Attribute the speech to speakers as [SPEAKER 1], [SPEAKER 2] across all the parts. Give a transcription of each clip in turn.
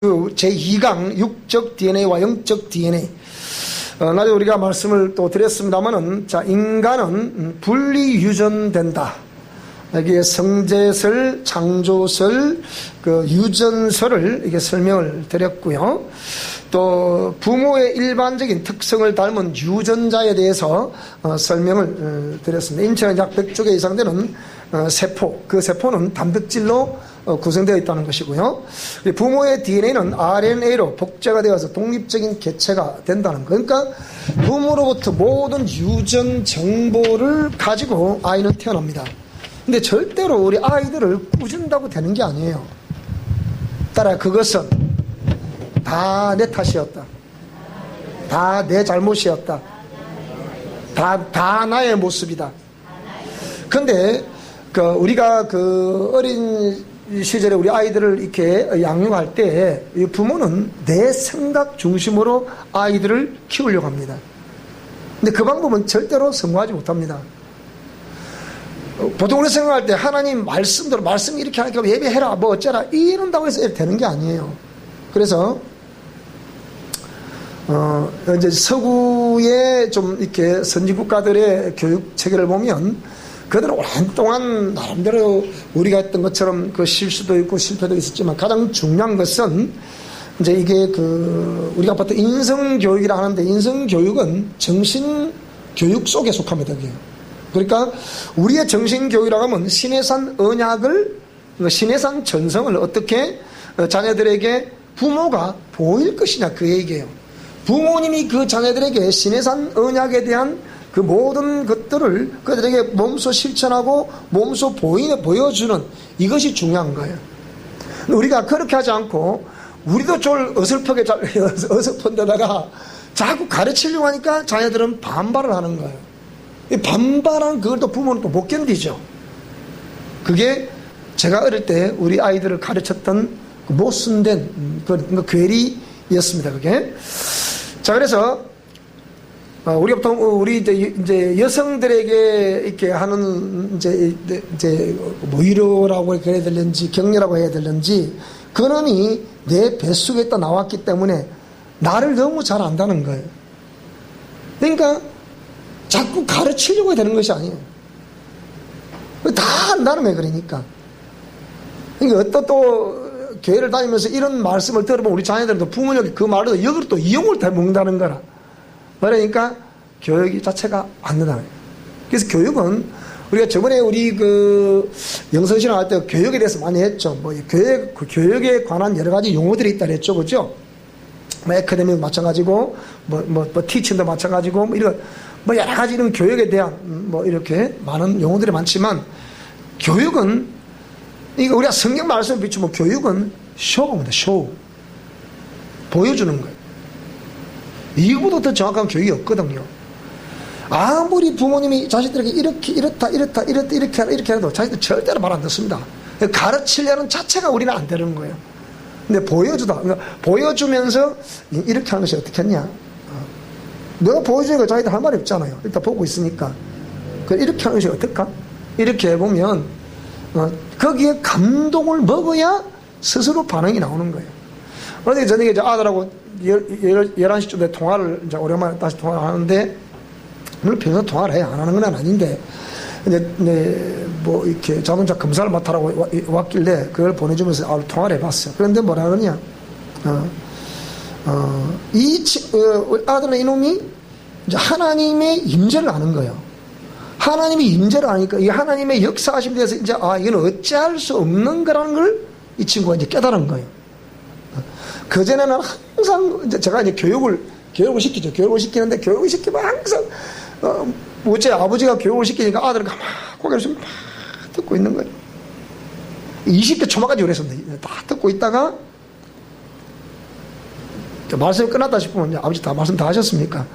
[SPEAKER 1] 그 제2강 육적 DNA와 영적 DNA. 나중에 우리가 말씀을 또 드렸습니다만은, 자, 인간은 분리 유전된다. 여기에 성제설, 창조설, 그 유전설을 이게 설명을 드렸고요. 또 부모의 일반적인 특성을 닮은 유전자에 대해서 설명을 드렸습니다. 인체는 약 100조 개 이상 되는 세포, 그 세포는 단백질로 구성되어 있다는 것이고요. 부모의 DNA는 RNA로 복제가 되어서 독립적인 개체가 된다는 것. 그러니까 부모로부터 모든 유전 정보를 가지고 아이는 태어납니다. 근데 절대로 우리 아이들을 꾸준다고 되는 게 아니에요. 따라 그것은 다 내 탓이었다. 다 내 잘못이었다. 다 나의 모습이다. 근데 우리가 그 어린 시절에 우리 아이들을 이렇게 양육할 때 부모는 내 생각 중심으로 아이들을 키우려고 합니다. 근데 그 방법은 절대로 성공하지 못합니다. 보통 우리 생각할 때 하나님 말씀대로 말씀 이렇게 하니까 예배해라 뭐 어쩌라 이런다고 해서 되는 게 아니에요. 그래서 이제 서구의 좀 이렇게 선진국가들의 교육 체계를 보면 그들은 오랫동안 나름대로 우리가 했던 것처럼 그 실수도 있고 실패도 있었지만 가장 중요한 것은 이제 이게 우리가 보통 인성교육이라 하는데 인성교육은 정신교육 속에 속합니다. 그게. 그러니까 우리의 정신교육이라고 하면 신해산 언약을, 신해산 전성을 어떻게 자녀들에게 부모가 보일 것이냐 그 얘기예요. 부모님이 그 자녀들에게 신해산 언약에 대한 그 모든 것들을 그들에게 몸소 실천하고 몸소 보여주는 이것이 중요한 거예요. 우리가 그렇게 하지 않고 우리도 좀 어설프게 어설픈 데다가 자꾸 가르치려고 하니까 자녀들은 반발을 하는 거예요. 이 반발한 그걸 또 부모는 또 못 견디죠. 그게 제가 어릴 때 우리 아이들을 가르쳤던 그 못순된 그 괴리였습니다. 그게. 자, 그래서 우리가 보통 우리 이제 여성들에게 이렇게 하는 이제 뭐 위로라고 해야 되는지 격려라고 해야 되는지 그놈이 내 뱃속에 있다 나왔기 때문에 나를 너무 잘 안다는 거예요. 그러니까 자꾸 가르치려고 되는 것이 아니에요. 다 안다는 거예요. 그러니까 또 교회를 다니면서 이런 말씀을 들어보면 우리 자녀들도 부모님이 그 말을 역으로 또 이용을 다 먹는다는 거라. 그러니까 교육 자체가 안 된다는 거예요. 그래서 교육은 우리가 저번에 우리 그 영성신앙 할 때 교육에 대해서 많이 했죠. 뭐 교육에 관한 여러 가지 용어들이 있다 그랬죠. 그죠? 뭐 에카데미도 마찬가지고 뭐 티칭도 마찬가지고 뭐 여러 가지 이런 교육에 대한 뭐 이렇게 많은 용어들이 많지만 교육은 이거 우리가 성경 말씀을 비추면 교육은 쇼입니다. 쇼. 보여주는 거예요. 이거보다 더 정확한 교육이 없거든요. 아무리 부모님이 자식들에게 이렇다 이렇게 해도 자식들 절대로 말 안 듣습니다. 가르치려는 자체가 우리는 안 되는 거예요. 근데 그러니까 보여주면서 이렇게 하는 것이 어떻겠냐. 내가 보여주니까 자기들 할 말이 없잖아요. 일단 보고 있으니까. 이렇게 하는 것이 어떨까? 이렇게 해보면 거기에 감동을 먹어야 스스로 반응이 나오는 거예요. 어제 저녁에 이제 아들하고 11시쯤 돼 통화를 이제 오랜만에 다시 통화를 하는데 물론 평소 통화를 해야 안 하는 건 아닌데 이제 뭐 이렇게 자동차 검사를 맡아라고 왔길래 그걸 보내주면서 통화를 해봤어요. 그런데 뭐라 그러냐? 아들은 이놈이 이제 하나님의 임재를 아는 거예요. 하나님의 임재를 아니까 이 하나님의 역사하심에 대해서 이제 이건 어찌할 수 없는 거라는 걸 이 친구가 이제 깨달은 거예요. 그전에는 항상 이제 제가 이제 교육을 시키죠. 교육을 시키는데 교육을 시키면 항상 어째 아버지가 교육을 시키니까 아들은 가만 고개를 숙이고 막 듣고 있는 거예요. 20대 초반까지 그랬습니다. 다 듣고 있다가 말씀이 끝났다 싶으면 이제 아버지 말씀 다 하셨습니까?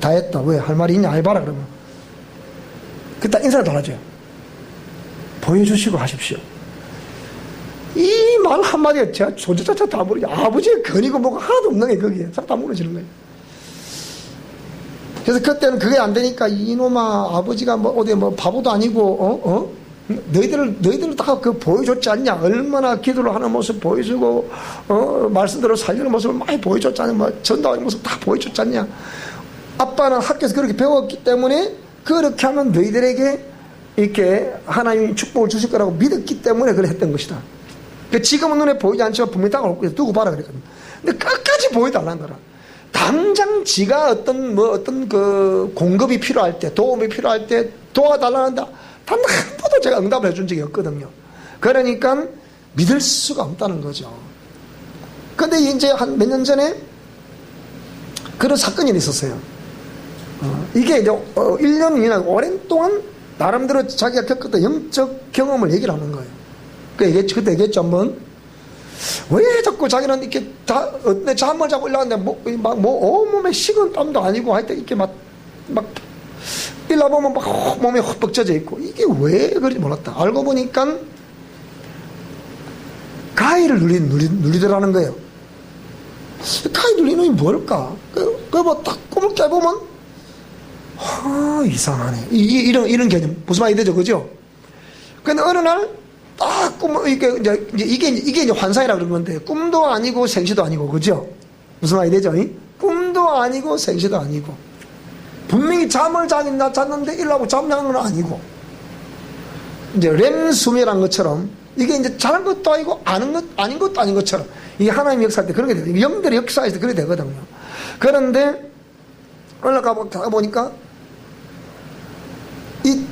[SPEAKER 1] 다 했다. 왜? 할 말이 있냐? 해봐라 그러면. 그때 인사를 달아줘요. 보여주시고 하십시오. 이 말 한마디에 제가 존재 자체 다 모르죠. 아버지의 근이고 뭐가 하나도 없는 게 거기에. 다 무너지는 거예요. 그래서 그때는 그게 안 되니까 이놈아 아버지가 뭐 어디 뭐 바보도 아니고 너희들 다 그 보여줬지 않냐? 얼마나 기도를 하는 모습 보여주고, 말씀대로 살리는 모습을 많이 보여줬지 않냐? 뭐, 전도하는 모습 다 보여줬지 않냐? 아빠는 학교에서 그렇게 배웠기 때문에, 그렇게 하면 너희들에게 이렇게 하나님이 축복을 주실 거라고 믿었기 때문에 그래 했던 것이다. 지금은 눈에 보이지 않지만 분명히 다가올 두고 봐라 그랬거든. 근데 끝까지 보여달라는 거라. 당장 지가 어떤 그 공급이 필요할 때, 도움이 필요할 때 도와달라는다. 단 한 번도 제가 응답을 해준 적이 없거든요. 그러니까 믿을 수가 없다는 거죠. 근데 이제 한 몇 년 전에 그런 사건이 있었어요. 이게 이제 1년이나 오랜 동안 나름대로 자기가 겪었던 영적 경험을 얘기를 하는 거예요. 그때 얘기했죠, 한번. 왜 자꾸 자기는 이렇게 잠을 자고 일어났는데, 온몸에 식은 땀도 아니고, 하여튼 이렇게 막 일어나보면 막 몸에 헛벅 젖어 있고, 이게 왜 그런지 몰랐다. 알고 보니까, 가위를 누리더라는 거예요. 가위 누리는 게 뭘까? 뭐 딱 꿈을 깨보면, 이상하네. 이런 개념. 무슨 말이 되죠, 그죠? 근데 어느 날, 딱 꿈을, 이게 이제 환상이라 그런 건데, 꿈도 아니고 생시도 아니고, 그죠? 무슨 말이 되죠? 꿈도 아니고 생시도 아니고. 분명히 잠을 잤는데 일어나고 잠자는 건 아니고. 이제 렘수면한 것처럼, 이게 이제 자는 것도 아니고, 아닌 것도 아닌 것처럼, 이게 하나님 역사할 때 그런 게 돼요. 영들의 역사할 때 그렇게 되거든요. 그런데, 올라가 보니까,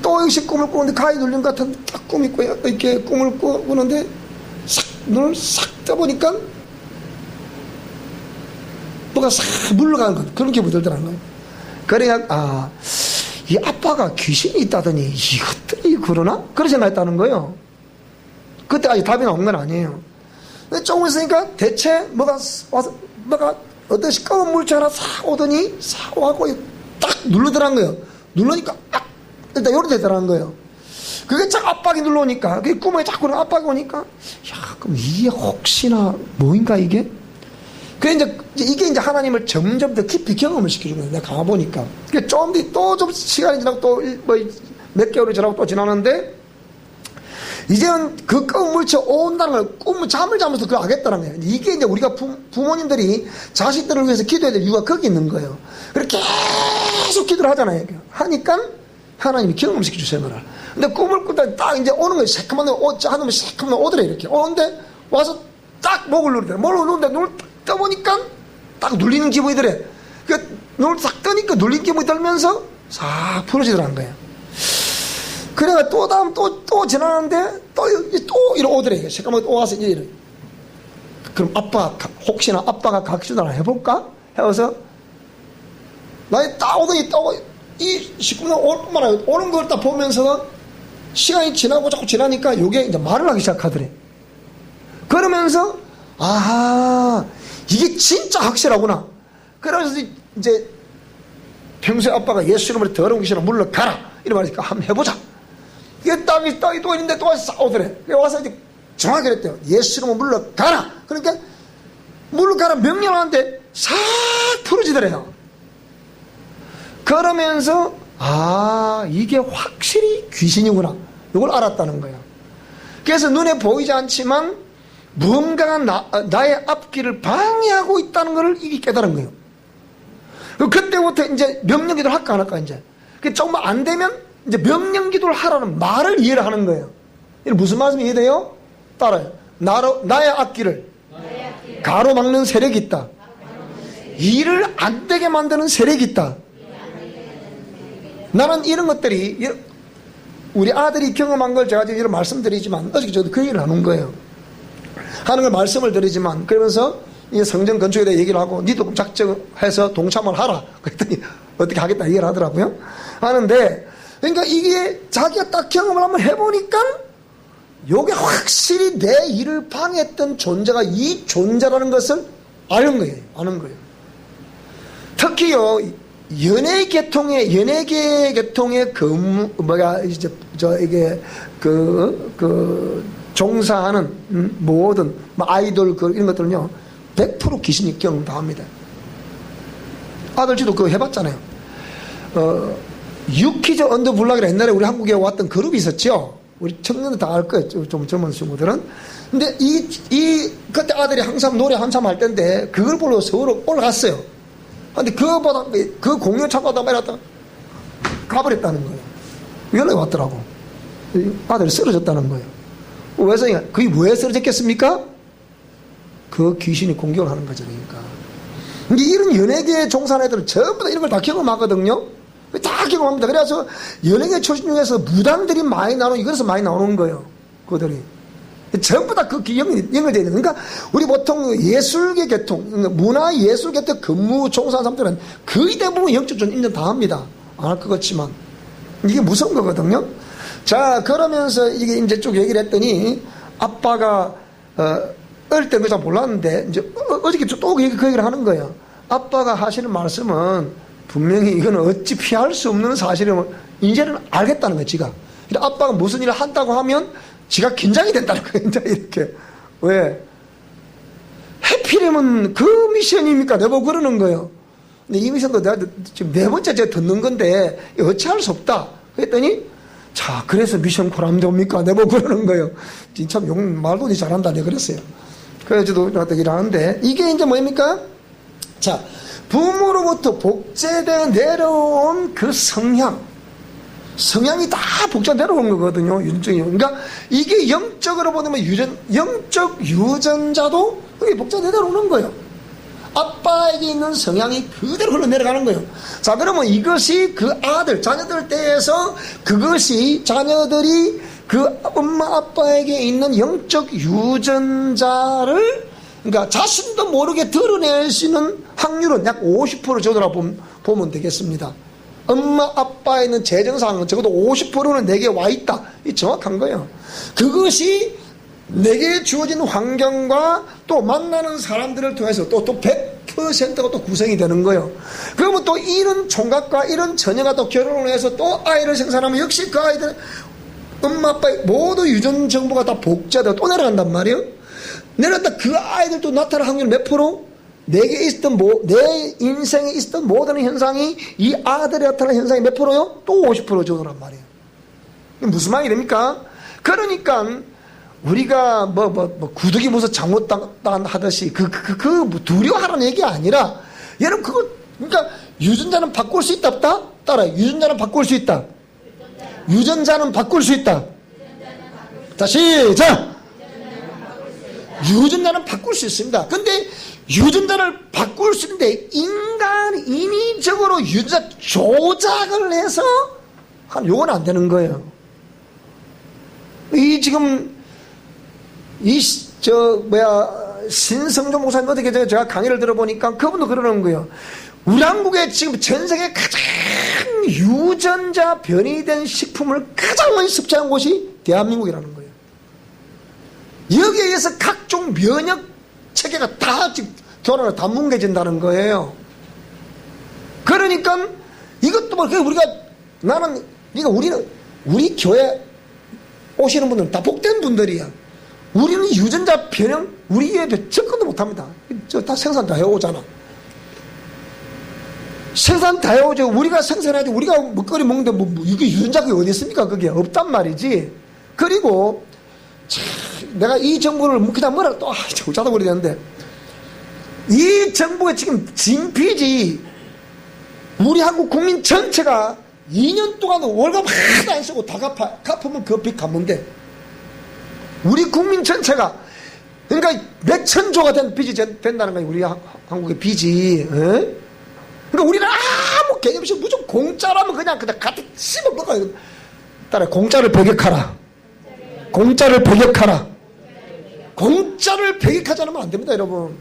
[SPEAKER 1] 또 역시 꿈을 꾸는데 가위 눌린 것 같은 딱 꿈이 있고 이렇게 꿈을 꾸는데 눈을 싹 떠보니까 뭐가 싹 물러가는 것 그런 기분이 들더라는 거예요. 그래야 이 아빠가 귀신이 있다더니 이것들이 그러나? 그런 생각했다는 거예요. 그때 아직 답이 나온 건 아니에요. 근데 조금 있으니까 대체 뭐가 와서 어떤 시꺼먼 물체 하나 싹 오더니 싹 와고 딱 누르더라는 거예요. 누르니까 일단 요렇게 되더라는 거예요. 그게 쫙 압박이 눌러오니까, 그게 꿈에 자꾸 압박이 오니까, 그럼 이게 혹시나 뭐인가 이게? 이게 이제 하나님을 점점 더 깊이 경험을 시켜주는 거예요. 내가 가보니까. 그게 좀 시간이 지나고 또 몇 개월이 지나고 또 지나는데, 이제는 그 물체 온다는 걸 잠을 자면서 그걸 알겠다는 거예요. 이게 이제 우리가 부모님들이 자식들을 위해서 기도해야 될 이유가 거기 있는 거예요. 그렇게 계속 기도를 하잖아요. 하니까, 하나님이 경험시켜 주세요, 너를. 근데 꿈을 꾸다 딱 이제 오는 거예요. 새까만 하늘에 새까만 오더래, 이렇게. 오는데, 와서 딱 목을 누르더래. 목을 누르는데 눈을 딱 떠보니까 딱 눌리는 기분이 더래. 눈을 딱 뜨니까 눌린 기분이 들면서 싹 풀어지더라는 거예요. 그래가 또 지나는데 또 이러 오더래. 새까만 또 와서 이래. 그럼 혹시나 아빠가 각시도 하나 해볼까? 해서, 나에 딱 오더니 이 식구가 오는 걸 딱 보면서 시간이 지나고 자꾸 지나니까 요게 이제 말을 하기 시작하더래. 그러면서, 이게 진짜 확실하구나. 그러면서 이제 평소에 아빠가 예수 이름으로 더러운 귀신아 물러가라. 이런 말이니까 한번 해보자. 이게 땅이 또 있는데 또 와서 싸우더래. 와서 이제 정확하게 그랬대요. 예수 이름으로 물러가라. 그러니까 물러가라 명령하는데 싹 풀어지더래요. 그러면서 이게 확실히 귀신이구나 이걸 알았다는 거예요. 그래서 눈에 보이지 않지만 무언가가 나의 앞길을 방해하고 있다는 걸 이게 깨달은 거예요. 그때부터 이제 명령기도를 할까 안 할까 이제 정말 안 되면 이제 명령기도를 하라는 말을 이해를 하는 거예요. 이게 무슨 말씀이 이해돼요? 따라요. 나의 앞길을 가로막는 세력이 있다. 일을 안 되게 만드는 세력이 있다. 나는 이런 것들이 우리 아들이 경험한 걸 제가 지금 이런 말씀드리지만 어저께 저도 그 얘기를 나눈 거예요. 하는 걸 말씀을 드리지만 그러면서 이 성전 건축에 대해 얘기를 하고 니도 작정해서 동참을 하라 그랬더니 어떻게 하겠다 얘기를 하더라고요. 하는데 그러니까 이게 자기가 딱 경험을 한번 해보니까 요게 확실히 내 일을 방해했던 존재가 이 존재라는 것을 아는 거예요. 특히요 연예계 계통의 종사하는 모든 아이돌 이런 것들은요 100% 귀신이 경험 다 합니다. 아들지도 그거 해봤잖아요. 유키즈 언더 블락이라 옛날에 우리 한국에 왔던 그룹이 있었죠. 우리 청년들 다 알 거예요. 좀 젊은 친구들은. 근데 그때 아들이 항상 노래 한참 할 때인데, 그걸 보러 서울 올라갔어요. 근데 그 공연 참가하다 말았다 가버렸다는 거예요. 연락이 왔더라고. 아들이 쓰러졌다는 거예요. 그게 왜 쓰러졌겠습니까? 그 귀신이 공격을 하는 거죠, 그러니까. 근데 이런 연예계에 종사하는 애들은 전부 다 이런 걸 다 경험하거든요. 다 경험합니다. 그래서 연예계 출신 중에서 무당들이 많이 나오는, 이거에서 많이 나오는 거예요. 그들이. 전부 다 그 연결되어 있는. 그러니까 우리 보통 예술계 계통, 문화예술 계통 근무 종사하는 사람들은 거의 대부분 영적 좀 인정 다 합니다. 안 할 것 같지만. 이게 무서운 거거든요. 자, 그러면서 이게 이제 쭉 얘기를 했더니, 아빠가, 어릴 때 그거 잘 몰랐는데, 이제 어저께 또 그 얘기를 하는 거예요. 아빠가 하시는 말씀은 분명히 이건 어찌 피할 수 없는 사실을 이제는 알겠다는 거예요, 지가. 아빠가 무슨 일을 한다고 하면 지가 긴장이 된다는 거예요, 이제 이렇게. 왜? 해피렘은 그 미션입니까? 내보고 그러는 거예요. 근데 이 미션도 내가 지금 네 번째 제가 듣는 건데, 어찌할 수 없다. 그랬더니, 자, 그래서 미션 고람됩니까? 내보고 그러는 거예요. 참, 말도 니 잘한다. 내가 그랬어요. 그래서 저도 어떻게 일하는데, 이게 이제 뭡니까? 자, 부모로부터 복제되어 내려온 그 성향이 다 복제 내려온 거거든요. 유전적이. 그러니까 이게 영적으로 보면 영적 유전자도 그게 복제 내려오는 거예요. 아빠에게 있는 성향이 그대로 흘러내려가는 거예요. 자, 그러면 이것이 그 자녀들 때에서 그것이 자녀들이 그 엄마 아빠에게 있는 영적 유전자를, 그러니까 자신도 모르게 드러낼 수 있는 확률은 약 50% 정도라 보면 되겠습니다. 엄마 아빠에 있는 재정상은 적어도 50%는 내게 와 있다. 이 정확한 거예요. 그것이 내게 주어진 환경과 또 만나는 사람들을 통해서 또 100%가 또 구성이 되는 거예요. 그러면 또 이런 총각과 이런 처녀가 또 결혼을 해서 또 아이를 생산하면 역시 그 아이들 엄마 아빠의 모두 유전 정보가 다 복제되어 또 내려간단 말이에요. 내려갔다 그 아이들도 나타날 확률 몇 프로? 내게 있었던 내 인생에 있었던 모든 현상이 이 아들에 나타나는 현상이 몇 프로요? 또 50% 정도란 말이에요. 무슨 말이 됩니까? 그러니까 우리가 구더기 무서 잘못당 하듯이 그 두려워하라는 얘기 아니라, 여러분 그러니까 유전자는 바꿀 수 있다 없다? 따라요. 유전자는 바꿀 수 있다. 유전자는 바꿀 수 있다. 다시 자. 유전자는 바꿀 수 있습니다. 근데 유전자를 바꿀 수 있는데 인위적으로 유전자 조작을 해서 요건 안 되는 거예요. 신성조 목사님 어떻게 제가 강의를 들어보니까 그분도 그러는 거예요. 우리 한국에 지금 전 세계 가장 유전자 변이된 식품을 가장 많이 섭취한 곳이 대한민국이라는 거예요. 여기에 의해서 각종 면역 체계가 다 지금 교란으로 다 뭉개진다는 거예요. 그러니까 이것도 우리 교회 오시는 분들은 다 복된 분들이야. 우리는 유전자 변형, 우리에 접근도 못합니다. 다 생산 다 해오잖아. 생산 다 해오죠. 우리가 생산해야지. 우리가 먹거리 먹는데 이게 유전자가 어디 있습니까? 그게 없단 말이지. 그리고 내가 이 정부를 그냥 뭐라 또 자도 버려야 되는데, 이 정부가 지금 진피지 우리 한국 국민 전체가 2년 동안 월급 하나도 안 쓰고 다 갚으면 그 빚 갚으면 돼. 우리 국민 전체가, 그러니까 몇천조가 된 빚이 된다는 거예요. 우리 한국의 빚이. 그러니까 우리는 아무 개념 없이 무조건 공짜라면 그냥 갖다 씹어 먹어요. 따라 공짜를 배격하라. 공짜를 배격하라. 공짜를 배격하지 않으면 안 됩니다, 여러분.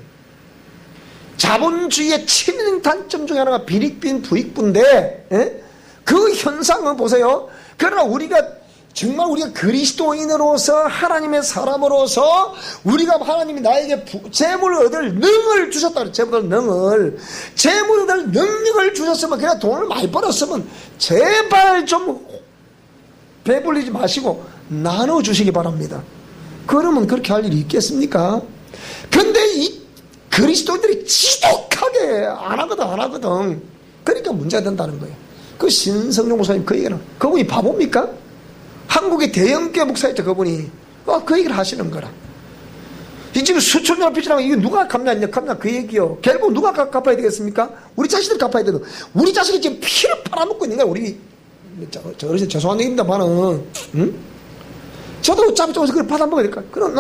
[SPEAKER 1] 자본주의의 치명 단점 중에 하나가 빈익빈 부익부인데, 그 현상은 보세요. 그러나 정말 우리가 그리스도인으로서 하나님의 사람으로서 우리가 하나님이 나에게 재물을 얻을 능을 주셨다 그래요. 재물을 얻을 능력을 주셨으면, 그냥 돈을 많이 벌었으면 제발 좀 배불리지 마시고 나눠주시기 바랍니다. 그러면 그렇게 할 일이 있겠습니까? 근데 이 그리스도인들이 지독하게 안 하거든. 그러니까 문제가 된다는 거예요. 그 신성종 목사님 그 얘기는, 그분이 바보입니까? 한국의 대형교회 목사였죠, 그분이. 그 얘기를 하시는 거라. 이 지금 수천 년을 빚이라고 이게 누가 갚냐 그 얘기요. 결국 누가 갚아야 되겠습니까? 우리 자식들 갚아야 되는. 우리 자식이 지금 피를 빨아먹고 있는 거야, 우리. 저 어르신 죄송한 얘기입니다만은, 응? 저도 어차피 저기서 그걸 받아먹어야 될까? 그럼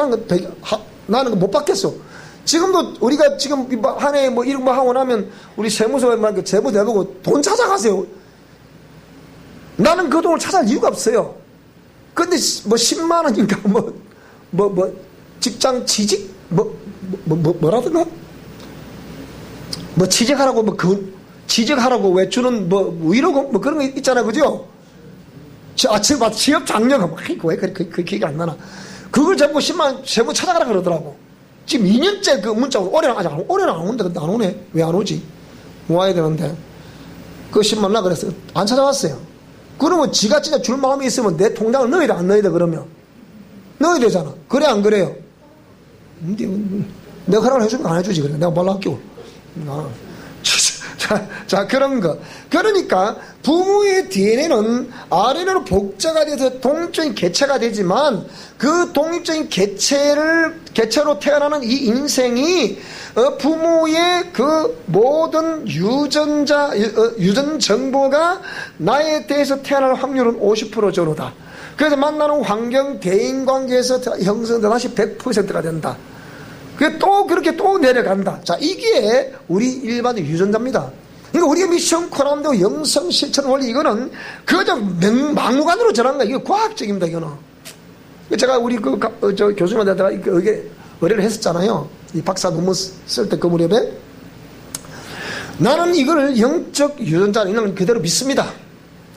[SPEAKER 1] 나는 못 받겠어. 지금도 우리가 지금 한 해 뭐 이런 거 하고 나면 우리 세무서에 막 제보 내보고 돈 찾아가세요. 나는 그 돈을 찾아갈 이유가 없어요. 근데 뭐 10만 원인가 직장 취직 뭐라든가 취직하라고 취직하라고 왜 주는 이러고 그런 거 있잖아, 그죠? 취업 장려금 왜 그 기억이 안 나나? 그걸 전부 10만 원 세무 찾아가라 그러더라고. 지금 2년째 그 문자가 올해는 안 온다. 근데 안 오네. 왜 안 오지? 모아야 되는데 그 10만 원 나 그랬어. 안 찾아왔어요. 그러면 지가 진짜 줄 마음이 있으면 내 통장을 넣어야 돼, 안 넣어야 돼? 그러면 넣어야 되잖아. 그래 안 그래요? 내가 허락을 해주면 안 해주지. 그래. 내가 말로 할게요. 자, 그런 거. 그러니까 부모의 DNA는 아래로 복제가 돼서 독립적인 개체가 되지만 그 독립적인 개체로 태어나는 이 인생이 부모의 그 모든 유전 정보가 나에 대해서 태어날 확률은 50% 정도다. 그래서 만나는 환경, 대인관계에서 형성돼 다시 100%가 된다. 또 그렇게 또 내려간다. 자, 이게 우리 일반의 유전자입니다. 그러니까 우리가 미션 코람도 영성 실천 원리 이거는 그저 막무가내로 전한 거야. 이거 과학적입니다. 이거는. 제가 우리 저 교수님한테 이게 의뢰를 했었잖아요. 이 박사 논문 쓸 때 그 무렵에 나는 이거를 영적 유전자는 이런 그대로 믿습니다.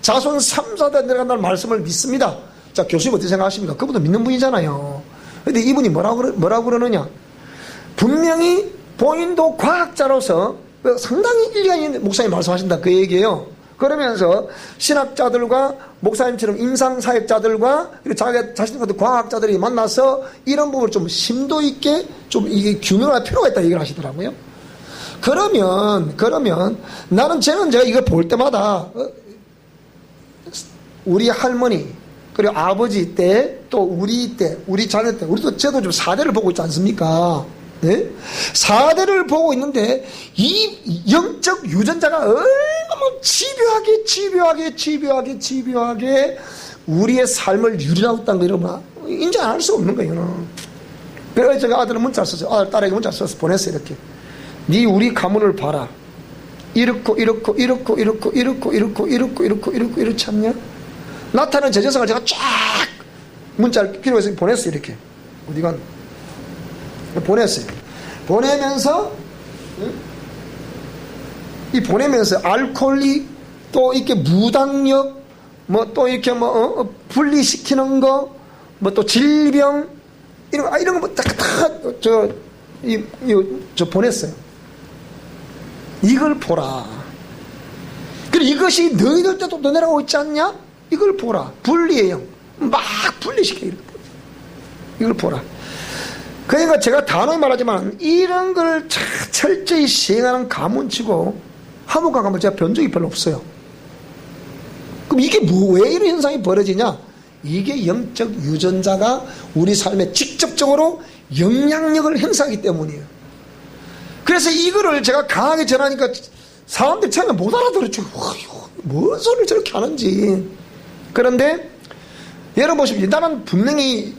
[SPEAKER 1] 자손 3, 4대 내려간다는 말씀을 믿습니다. 자, 교수님 어떻게 생각하십니까? 그분도 믿는 분이잖아요. 근데 이분이 뭐라고 그러느냐? 분명히 본인도 과학자로서 상당히 일리가 있는 목사님 말씀하신다 그 얘기예요. 그러면서 신학자들과 목사님처럼 임상사역자들과 자신과도 과학자들이 만나서 이런 부분을 좀 심도 있게 좀 이게 규명할 필요가 있다 얘기를 하시더라고요. 그러면 저는 제가 이거 볼 때마다 우리 할머니 그리고 아버지 때 또 우리 때 우리 자녀 때 우리도 저도 좀 4대를 보고 있지 않습니까? 네? 4대를 보고 있는데 이 영적 유전자가 얼마나 집요하게 우리의 삶을 유린하고 있다는 거 이러면 인지 안 할 수가 없는 거예요. 그래서 제가 아들은 문자를 썼어요. 딸에게 문자를 써서 보냈어요. 이렇게 네 우리 가문을 봐라. 이렇고 이렇지 않냐? 나타나는 제 재성을 제가 쫙 문자를 필요해서 보냈어요. 이렇게 어디간 보냈어요. 보내면서 보내면서 알코올이 또 이렇게 무당력 뭐 또 이렇게 분리시키는 거 뭐 또 질병 이런 거 저 보냈어요. 이걸 보라. 그리고 이것이 너희들 때도 내려가고 있지 않냐? 이걸 보라. 분리해요. 막 분리시켜. 이걸 보라. 그러니까 제가 단호히 말하지만 이런 걸 철저히 시행하는 가문치고 한국과 가문 제가 본 적이 별로 없어요. 그럼 이게 왜 이런 현상이 벌어지냐? 이게 영적 유전자가 우리 삶에 직접적으로 영향력을 행사하기 때문이에요. 그래서 이거를 제가 강하게 전하니까 사람들이 처음에 못 알아들었죠. 뭔 소리를 저렇게 하는지. 그런데 여러분 보십시오. 나는 분명히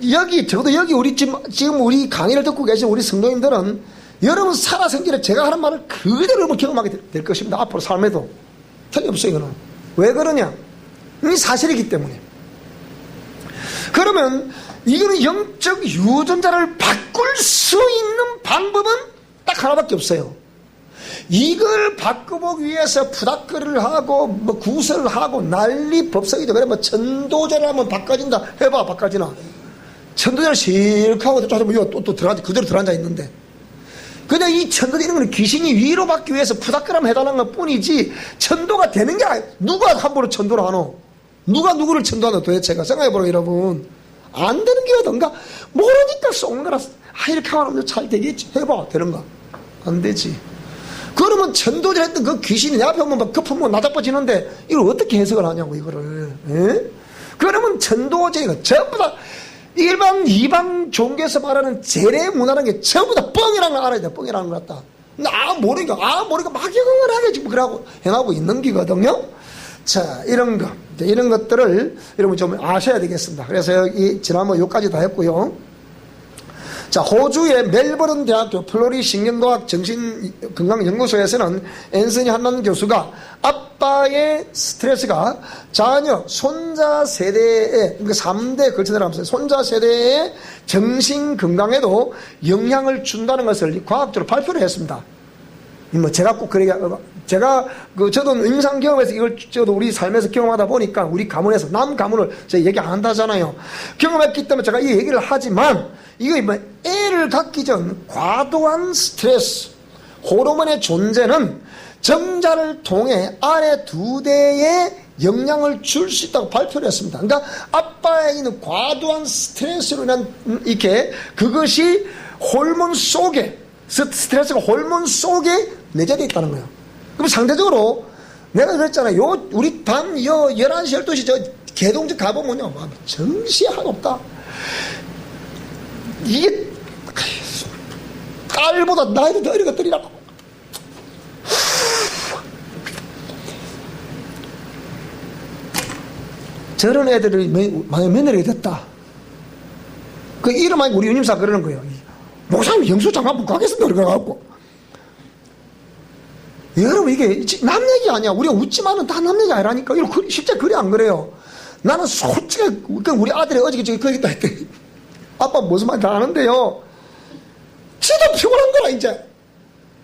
[SPEAKER 1] 적어도 여기 지금 우리 강의를 듣고 계신 우리 성도님들은 여러분 살아생전에 제가 하는 말을 그대로 경험하게 될 것입니다. 앞으로 삶에도. 틀림없어요, 이거는. 왜 그러냐? 이 사실이기 때문에. 그러면 이거는 영적 유전자를 바꿀 수 있는 방법은 딱 하나밖에 없어요. 이걸 바꾸기 위해서 부닥거리를 하고 구설을 하고 난리 법석이죠. 그래 천도제를 하면 바꿔진다. 해봐 바꿔지나. 천도제를 실컷 하고 또 들어앉아 그대로 들어앉아 있는데. 그냥 이 천도제 이런 거는 귀신이 위로 받기 위해서 부닥거리면 해달라는 것 뿐이지 천도가 되는 게 아니야. 누가 함부로 천도를 하노? 누가 누구를 천도하노? 도대체가 생각해보라 여러분. 안 되는 게 어떤가? 모르니까 쏘는 거라. 이렇게 하면 잘 되겠지. 해봐 되는가? 안 되지. 그러면 천도제를 했던 그 귀신이 내 앞에 오면 막 급하면 나자빠지는데 이걸 어떻게 해석을 하냐고 이거를. 예? 그러면 전도제가 전부 다 일반 이방 종교에서 말하는 재래 문화라는 게 전부 다 뻥이라는 걸 알아야 돼. 뻥이라는 걸 갖다. 모르니까 막 영을 하게 지금 그러고 행하고 있는 기거든요. 자, 이런 거, 이런 것들을 여러분 좀 아셔야 되겠습니다. 그래서 지난번 요까지 다 했고요. 자, 호주의 멜버른 대학교 플로리 신경과학 정신건강연구소에서는 앤서니 한란 교수가 아빠의 스트레스가 자녀, 손자 세대에, 그러니까 3대에 걸쳐 내려가면서 손자 세대의 정신건강에도 영향을 준다는 것을 과학적으로 발표를 했습니다. 뭐 제가 꼭 제가 저도 임상 경험에서 이걸 저도 우리 삶에서 경험하다 보니까 우리 가문에서 남 가문을 제가 얘기 안 한다잖아요. 경험했기 때문에 제가 이 얘기를 하지만 이거 뭐 애를 갖기 전 과도한 스트레스, 호르몬의 존재는 정자를 통해 아래 2대에 영향을 줄 수 있다고 발표를 했습니다. 그러니까 아빠에 있는 과도한 스트레스로 인한 그것이 호르몬 속에 스트레스가 호르몬 속에 내재되어 있다는 거예요. 그럼 상대적으로 내가 그랬잖아요. 우리 밤 11시 12시 저 개동집 가보면요 정시 하나 없다. 이게 딸보다 나이도 더 어린 것들이라고. 저런 애들이 만약 며느리가 됐다. 그 이름 아니고 우리 유님사 그러는 거예요. 목사님 영수장관 못 가겠습니다. 그래갖고 여러분 이게 남 얘기 아니야. 우리가 웃지만은 다 남 얘기 아니라니까. 실제 그래 안 그래요? 나는 솔직히 우리 아들이 어저께 거기다 했더니 아빠 무슨 말 다 아는데요. 지도 피곤한 거라 이제.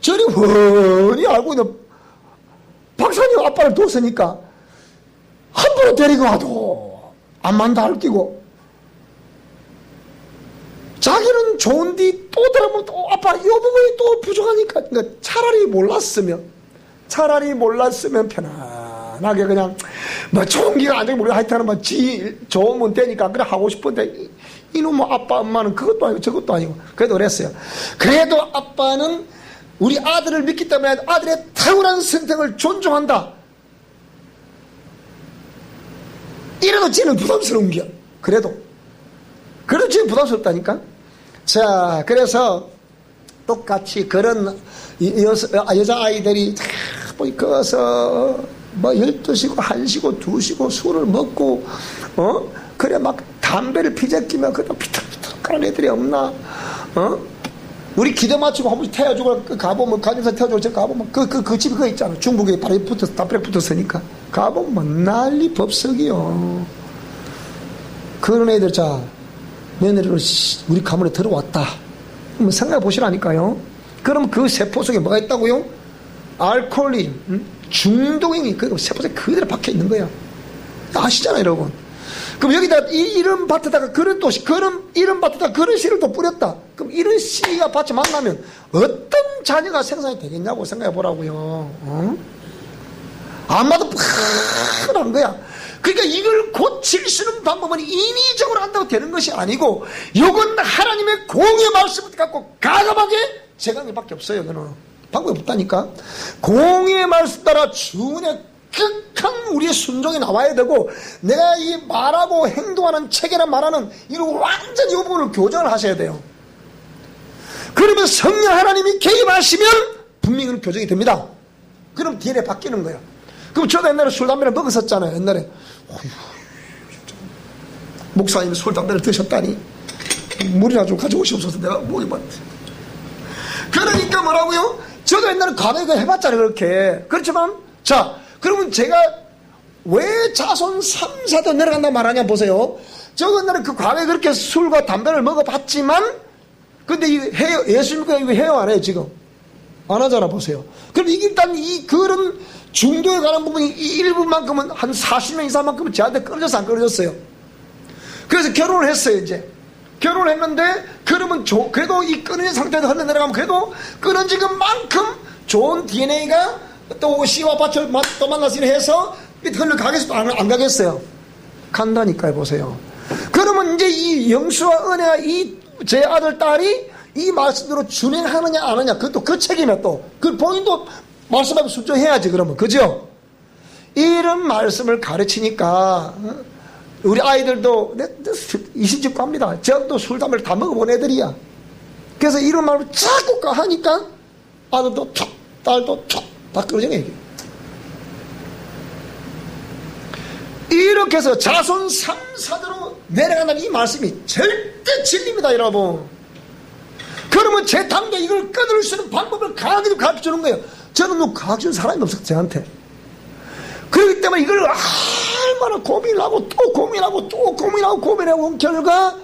[SPEAKER 1] 저리 훤히 알고 있는 박사님 아빠를 뒀으니까 함부로 데리고 와도 암만 다 alti고 자기는 좋은데 또 들으면 또 아빠 이 부분이 또 부족하니까 그러니까 차라리 몰랐으면 편안하게 그냥 뭐 좋은 기가 안 되고 우리가 하여튼 뭐 좋으면 되니까 그래 하고 싶은데 이놈 아빠 엄마는 그것도 아니고 저것도 아니고 그래도 그랬어요. 그래도 아빠는 우리 아들을 믿기 때문에 아들의 탁월한 선택을 존중한다. 이래도 쟤는 부담스러운 게 그래도 쟤는 부담스럽다니까. 자, 그래서 똑같이 그런 여자아이들이 거기서 뭐 12시고 1시고 2시고 술을 먹고 그래 막 담배를 피재끼면 그다 피탁피탁 그런 애들이 없나? 우리 기대 맞추고 한 번씩 태워주고 가보면 가정사 태워주고 저 가보면 그 집이 그거 있잖아. 중국에 바로 담배 붙었으니까 가보면 난리 법석이요. 그런 애들 자 며느리로 우리 가문에 들어왔다. 한번 생각해 보시라니까요. 그럼 그 세포 속에 뭐가 있다고요? 알코올린, 중독이 그 세포 속에 그대로 박혀 있는 거야. 아시잖아요, 여러분. 그럼 여기다 이런 밭에다가 이런 밭에다가 그런 씨를 또 뿌렸다. 그럼 이런 씨가 밭에 만나면 어떤 자녀가 생산이 되겠냐고 생각해 보라고요. 아마도 뻔한 거야. 그러니까 이걸 고칠 수 있는 방법은 인위적으로 한다고 되는 것이 아니고 이건 하나님의 공의 말씀을 갖고 가감하게 제가 밖에 없어요. 그는 방법이 없다니까. 공의 말씀 따라 주의 극한 우리의 순종이 나와야 되고 내가 이 말하고 행동하는 체계나 말하는 이런 완전히 이 부분을 교정을 하셔야 돼요. 그러면 성령 하나님이 개입하시면 분명히 교정이 됩니다. 그럼 DNA 바뀌는 거예요. 그럼 저도 옛날에 술 담배를 먹었었잖아요. 옛날에 목사님이 술 담배를 드셨다니 물이나 좀 가져오시옵소서. 내가 뭐 이만 그러니까 뭐라고요? 저도 옛날에 과거에 해봤잖아요. 그렇게. 그렇지만 자 그러면 제가 왜 자손 3사도 내려간다고 말하냐 보세요. 저 옛날에 그 과거에 그렇게 술과 담배를 먹어봤지만 근데 예수님과 이거 해요 안 해요 지금? 안 하잖아 보세요. 그럼 일단 그런 중도에 관한 부분이 이 일부만큼은 한 40년 이상만큼은 저한테 끊어져서 안 끊어졌어요. 그래서 결혼을 했어요 이제. 결혼을 했는데 그러면 그래도 이 끊어진 상태에서 흘러내려가면 그래도 끊어진 것만큼 좋은 DNA가 또 씨와 밭을 또 만나서 해서 흘러가겠어도 안 가겠어요. 간다니까요 보세요. 그러면 이제 이 영수와 은혜와 제 아들 딸이 이 말씀대로 준행하느냐 안 하느냐 그것도 그 책임이야. 또 그 본인도 말씀하고 순종해야지. 그러면 그죠? 이런 말씀을 가르치니까 우리 아이들도 20집 갑니다. 저도 술, 담배를 다 먹어본 애들이야. 그래서 이런 말을 자꾸 하니까 아들도 툭, 딸도 툭, 다 끊어지네, 이게. 이렇게 해서 자손 3, 4대로 내려간다는 이 말씀이 절대 진리입니다, 여러분. 그러면 제 당대 이걸 끊을 수 있는 방법을 강하게 가르쳐 주는 거예요. 저는 뭐 가르쳐 주는 사람이 없었어요, 저한테. 그렇기 때문에 이걸 얼마나 고민하고 또 고민하고 또 고민하고 고민하고 결과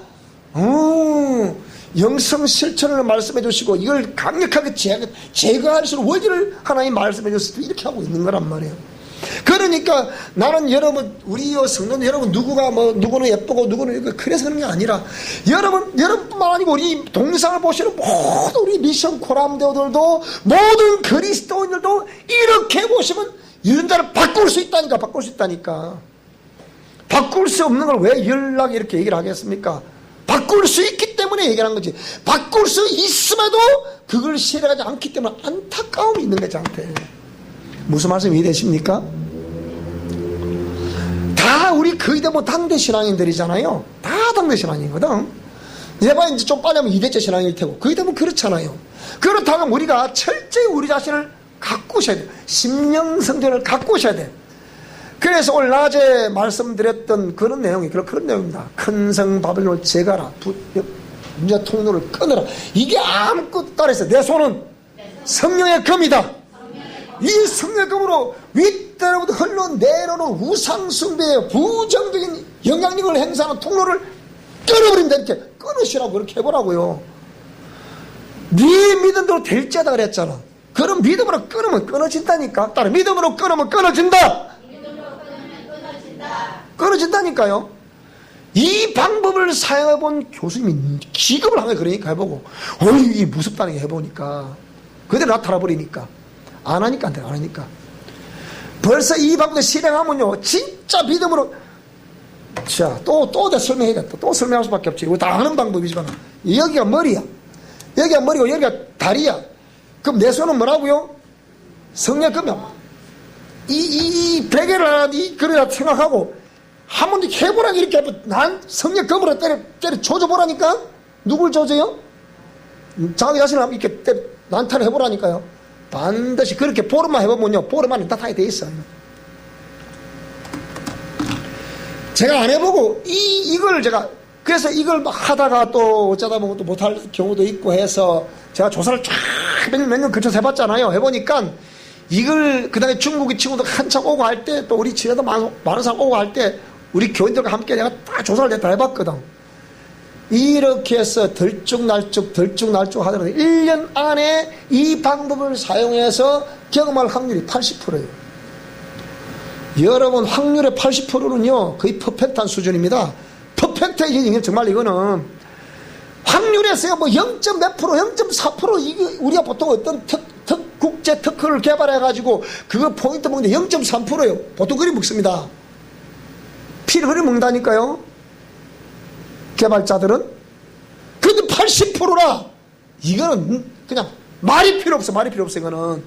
[SPEAKER 1] 영성 실천을 말씀해 주시고 이걸 강력하게 제거할 수 있는 원리를 하나님 말씀해 주셔서 이렇게 하고 있는 거란 말이에요. 그러니까 나는 여러분, 우리 성도 여러분, 누구는 예쁘고 누구는 그래서 그런 게 아니라 여러분뿐만 아니고 우리 동영상을 보시는 모든 우리 미션 코람대오들도 모든 그리스도인들도 이렇게 보시면 이런 자를 바꿀 수 있다니까. 바꿀 수 없는 걸 왜 연락에 이렇게 얘기를 하겠습니까? 바꿀 수 있기 때문에 얘기하는 거지. 바꿀 수 있음에도 그걸 실행하지 않기 때문에 안타까움이 있는 거지, 저한테. 무슨 말씀 이해되십니까? 다 우리 거의 다 뭐 당대 신앙인들이잖아요. 다 당대 신앙이거든. 내가 이제 좀 빨리 하면 2대째 신앙일 테고 거의 다 뭐 그렇잖아요. 그렇다면 우리가 철저히 우리 자신을 가꾸셔야 돼요. 심령 성전을 가꾸셔야 돼요. 그래서 오늘 낮에 말씀드렸던 그런 내용이 그런 내용입니다. 큰 성 바벨론을 제거하라. 문제 통로를 끊어라. 이게 아무것도 따라서 내 손은 성령의 검이다. 이 성령의 검으로 윗대로부터 흘러내려오는 우상숭배의 부정적인 영향력을 행사하는 통로를 끊어버린다. 이렇게 끊으시라고 그렇게 해보라고요. 네 믿음대로 될지하다 그랬잖아. 그럼 믿음으로 끊으면 끊어진다니까. 따로 믿음으로 끊으면 끊어진다. 끊어진다니까요. 이 방법을 사용해본 교수님이 기겁을 한 거예요. 그러니까 해보고 이게 무섭다는 게 해보니까 그대로 나타나버리니까 안 하니까 안 하니까 벌써 이 방법을 실행하면요 진짜 믿음으로 자 또 내가 설명해야겠다. 또 설명할 수밖에 없지. 이거 다 아는 방법이지만 여기가 머리야. 여기가 머리고 여기가 다리야. 그럼 내 손은 뭐라고요? 성령 그러면 이 베개를 하나 그래라 생각하고 한 번 해보라 이렇게 하면 난 성령 검으로 때려 조져보라니까. 누굴 조져요? 자기 자신을 한번 이렇게 난타를 해보라니까요. 반드시 그렇게 보름만 해보면요 보름만에 나타나게 돼 있어요. 제가 안 해보고 이걸 제가 그래서 이걸 막 하다가 또 어쩌다 보면 또 못할 경우도 있고 해서 제가 조사를 쫙 몇 년 거쳐서 해봤잖아요. 해보니까 이걸 그 다음에 중국의 친구들 한참 오고 할 때 또 우리 지혜도 많은 사람 오고 할 때 우리 교인들과 함께 내가 다 조사를 다 해봤거든. 이렇게 해서 들쭉날쭉 하더라도 1년 안에 이 방법을 사용해서 경험할 확률이 80%예요. 여러분 확률의 80%는요 거의 퍼펙트한 수준입니다. 퍼펙트해지는 정말 이거는 확률에서요 뭐 0.몇 프로 0.4% 이게 우리가 보통 어떤 국제 특허를 개발해가지고 그거 포인트 먹는데 0.3%예요. 보통 그리 먹습니다. 피를 그리 먹는다니까요. 개발자들은. 그런데 80%라 이거는 그냥 말이 필요 없어. 이거는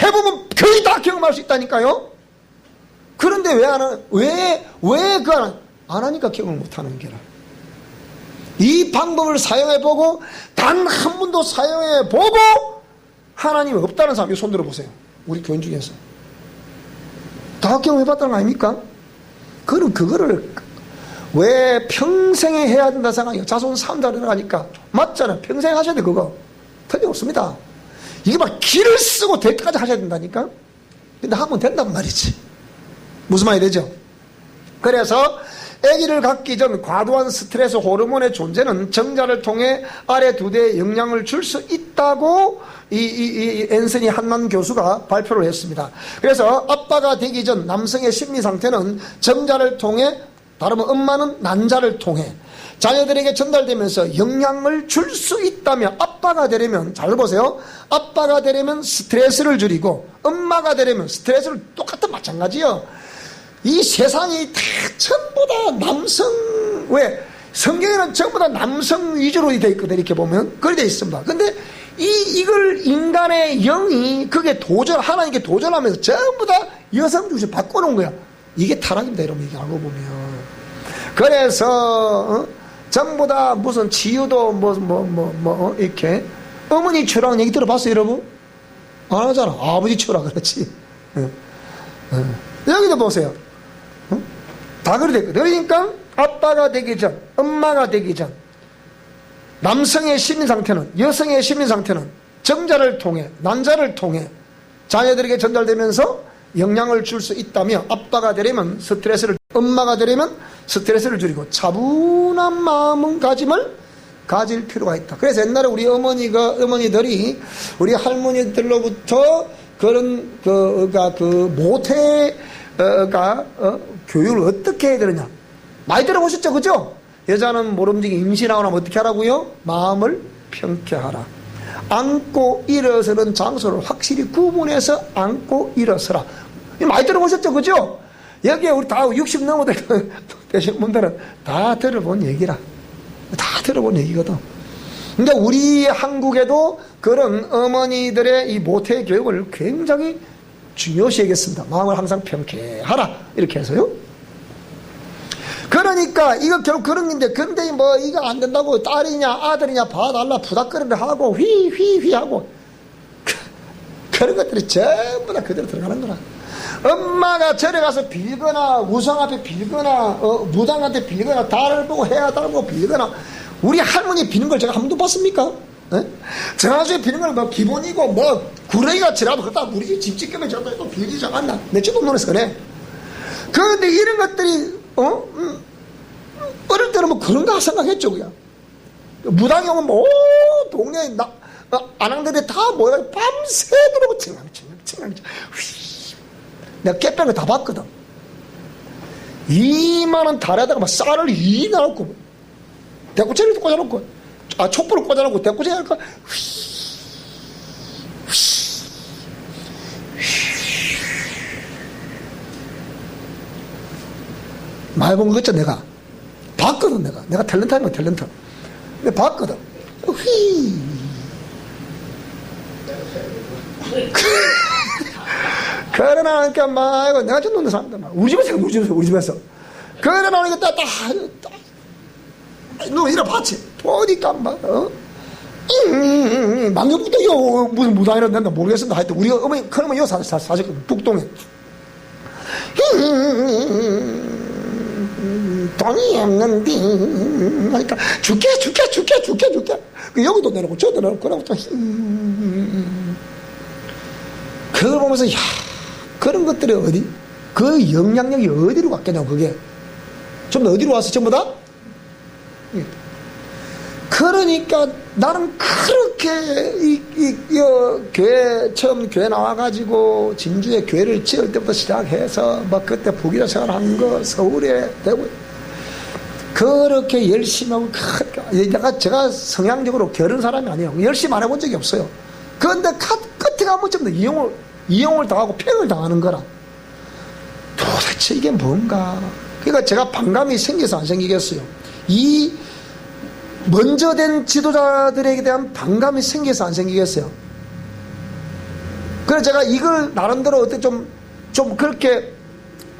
[SPEAKER 1] 해보면 거의 다 경험할 수 있다니까요. 그런데 왜 그거 안 하니까 경험을 못하는 게라. 이 방법을 사용해보고 단 한 번도 사용해보고 하나님이 없다는 사람이 손 들어보세요. 우리 교인 중에서 다 경험해봤다는 거 아닙니까? 그럼 그거를 왜 평생에 해야 된다 생각해요. 자손 3代들어가니까 맞잖아요. 평생 하셔야 돼. 그거 틀림없습니다. 이게 막 기를 쓰고 될 때까지 하셔야 된다니까. 근데 하면 된단 말이지. 무슨 말이 되죠? 그래서 아기를 갖기 전 과도한 스트레스 호르몬의 존재는 정자를 통해 아래 두 대에 영향을 줄 수 있다고 이 앤서니 한난 교수가 발표를 했습니다. 그래서 아빠가 되기 전 남성의 심리 상태는 정자를 통해 다르면 엄마는 난자를 통해 자녀들에게 전달되면서 영향을 줄 수 있다며 아빠가 되려면 잘 보세요. 아빠가 되려면 스트레스를 줄이고 엄마가 되려면 스트레스를 똑같은 마찬가지요. 이 세상이 다 전부 다 남성 왜 성경에는 전부 다 남성 위주로 되어 있거든. 이렇게 보면 그렇게 되어 있습니다. 근데 이걸 인간의 영이 그게 하나님께 도전하면서 전부 다 여성 중심 바꿔놓은 거야. 이게 타락입니다. 여러분 이게 알고 보면. 그래서 전부 다 무슨 치유도 이렇게 어머니 치유라는 얘기 들어봤어요 여러분? 안 하잖아. 아버지 치유라 그렇지. 여기도 보세요. 다 그래 됐거든. 그러니까 아빠가 되기 전, 엄마가 되기 전, 남성의 심리 상태는, 여성의 심리 상태는 정자를 통해, 난자를 통해 자녀들에게 전달되면서 영향을 줄 수 있다며, 아빠가 되려면 스트레스를, 엄마가 되려면 스트레스를 줄이고 차분한 마음가짐을 가질 필요가 있다. 그래서 옛날에 우리 어머니들이 우리 할머니들로부터 그런 모태가 교육을 어떻게 해야 되느냐 많이 들어보셨죠, 그죠? 여자는 모름지기 임신하고 나면 어떻게 하라고요? 마음을 평쾌하라. 앉고 일어서는 장소를 확실히 구분해서 앉고 일어서라. 많이 들어보셨죠, 그죠? 여기에 우리 다 60 넘어 되신 분들은 다 들어본 얘기라. 다 들어본 얘기거든. 근데 우리 한국에도 그런 어머니들의 이 모태 교육을 굉장히 중요시 여겼습니다. 마음을 항상 평쾌하라. 이렇게 해서요. 그러니까 이거 결국 그런 건데, 근데 뭐 이거 안 된다고 딸이냐 아들이냐 봐달라 부닥거리를 하고 휘휘휘 하고 그런 것들이 전부 다 그대로 들어가는 거라. 엄마가 절에 가서 빌거나 우상 앞에 빌거나 무당한테 빌거나 달을 보고 해야 달을 보고 빌거나, 우리 할머니 비는 걸 제가 한 번도 봤습니까? 정화수에 비는 건 뭐 기본이고 뭐 구렁이가 지나도 그렇다 우리 집 짓기면 저도 또 빌기 시작한다. 내 집도 눈에서 그래. 그런데 이런 것들이 어릴 때는 뭐 그런가 생각했죠. 그냥 무당이 오면 뭐 동네에 아낙들이 다 모여 밤새도록 칭칭칭칭 내가 깨빼는 거 다 봤거든. 이만한 달에다가 막 쌀을 넣고 대구채를 꽂아놓고 촛불을 꽂아놓고 대구채 할까 많이 본 거 있죠. 내가 봤거든. 내가 탤런트 아니면 탤런트. 내가 봤거든. 그래 나니까 막 내가 좀 놓는 사람들 막 우리 집에서 그래 나니까 딱 너 이래 봤지? 보니까 막 망경부터 이거 무슨 무당이라 된다 모르겠습니다. 하여튼 우리가 어머니 큰어머니 이거 사셨거든. 북동에 돈이 없는데 그러니까 줄게 여기도 내놓고 저도 내놓고 그러고 또 그걸 보면서 야 그런 것들이 어디 그 영향력이 어디로 갔겠냐고. 그게 전부 다 어디로 와서 전부 다 그러니까 나는 그렇게 처음 교회 나와가지고 진주에 교회를 지을 때부터 시작해서 막 그때 부기자 생활한 거 서울에 대구 그렇게 열심히 하고 제가 성향적으로 게으른 사람이 아니에요. 열심히 안 해본 적이 없어요. 그런데 끝에 가면 전부 다 이용을 당하고 팽을 당하는 거라. 도대체 이게 뭔가. 그러니까 제가 반감이 생겨서 안 생기겠어요. 이 먼저 된 지도자들에 대한 반감이 생겨서 안 생기겠어요. 그래서 제가 이걸 나름대로 어떻게 좀 그렇게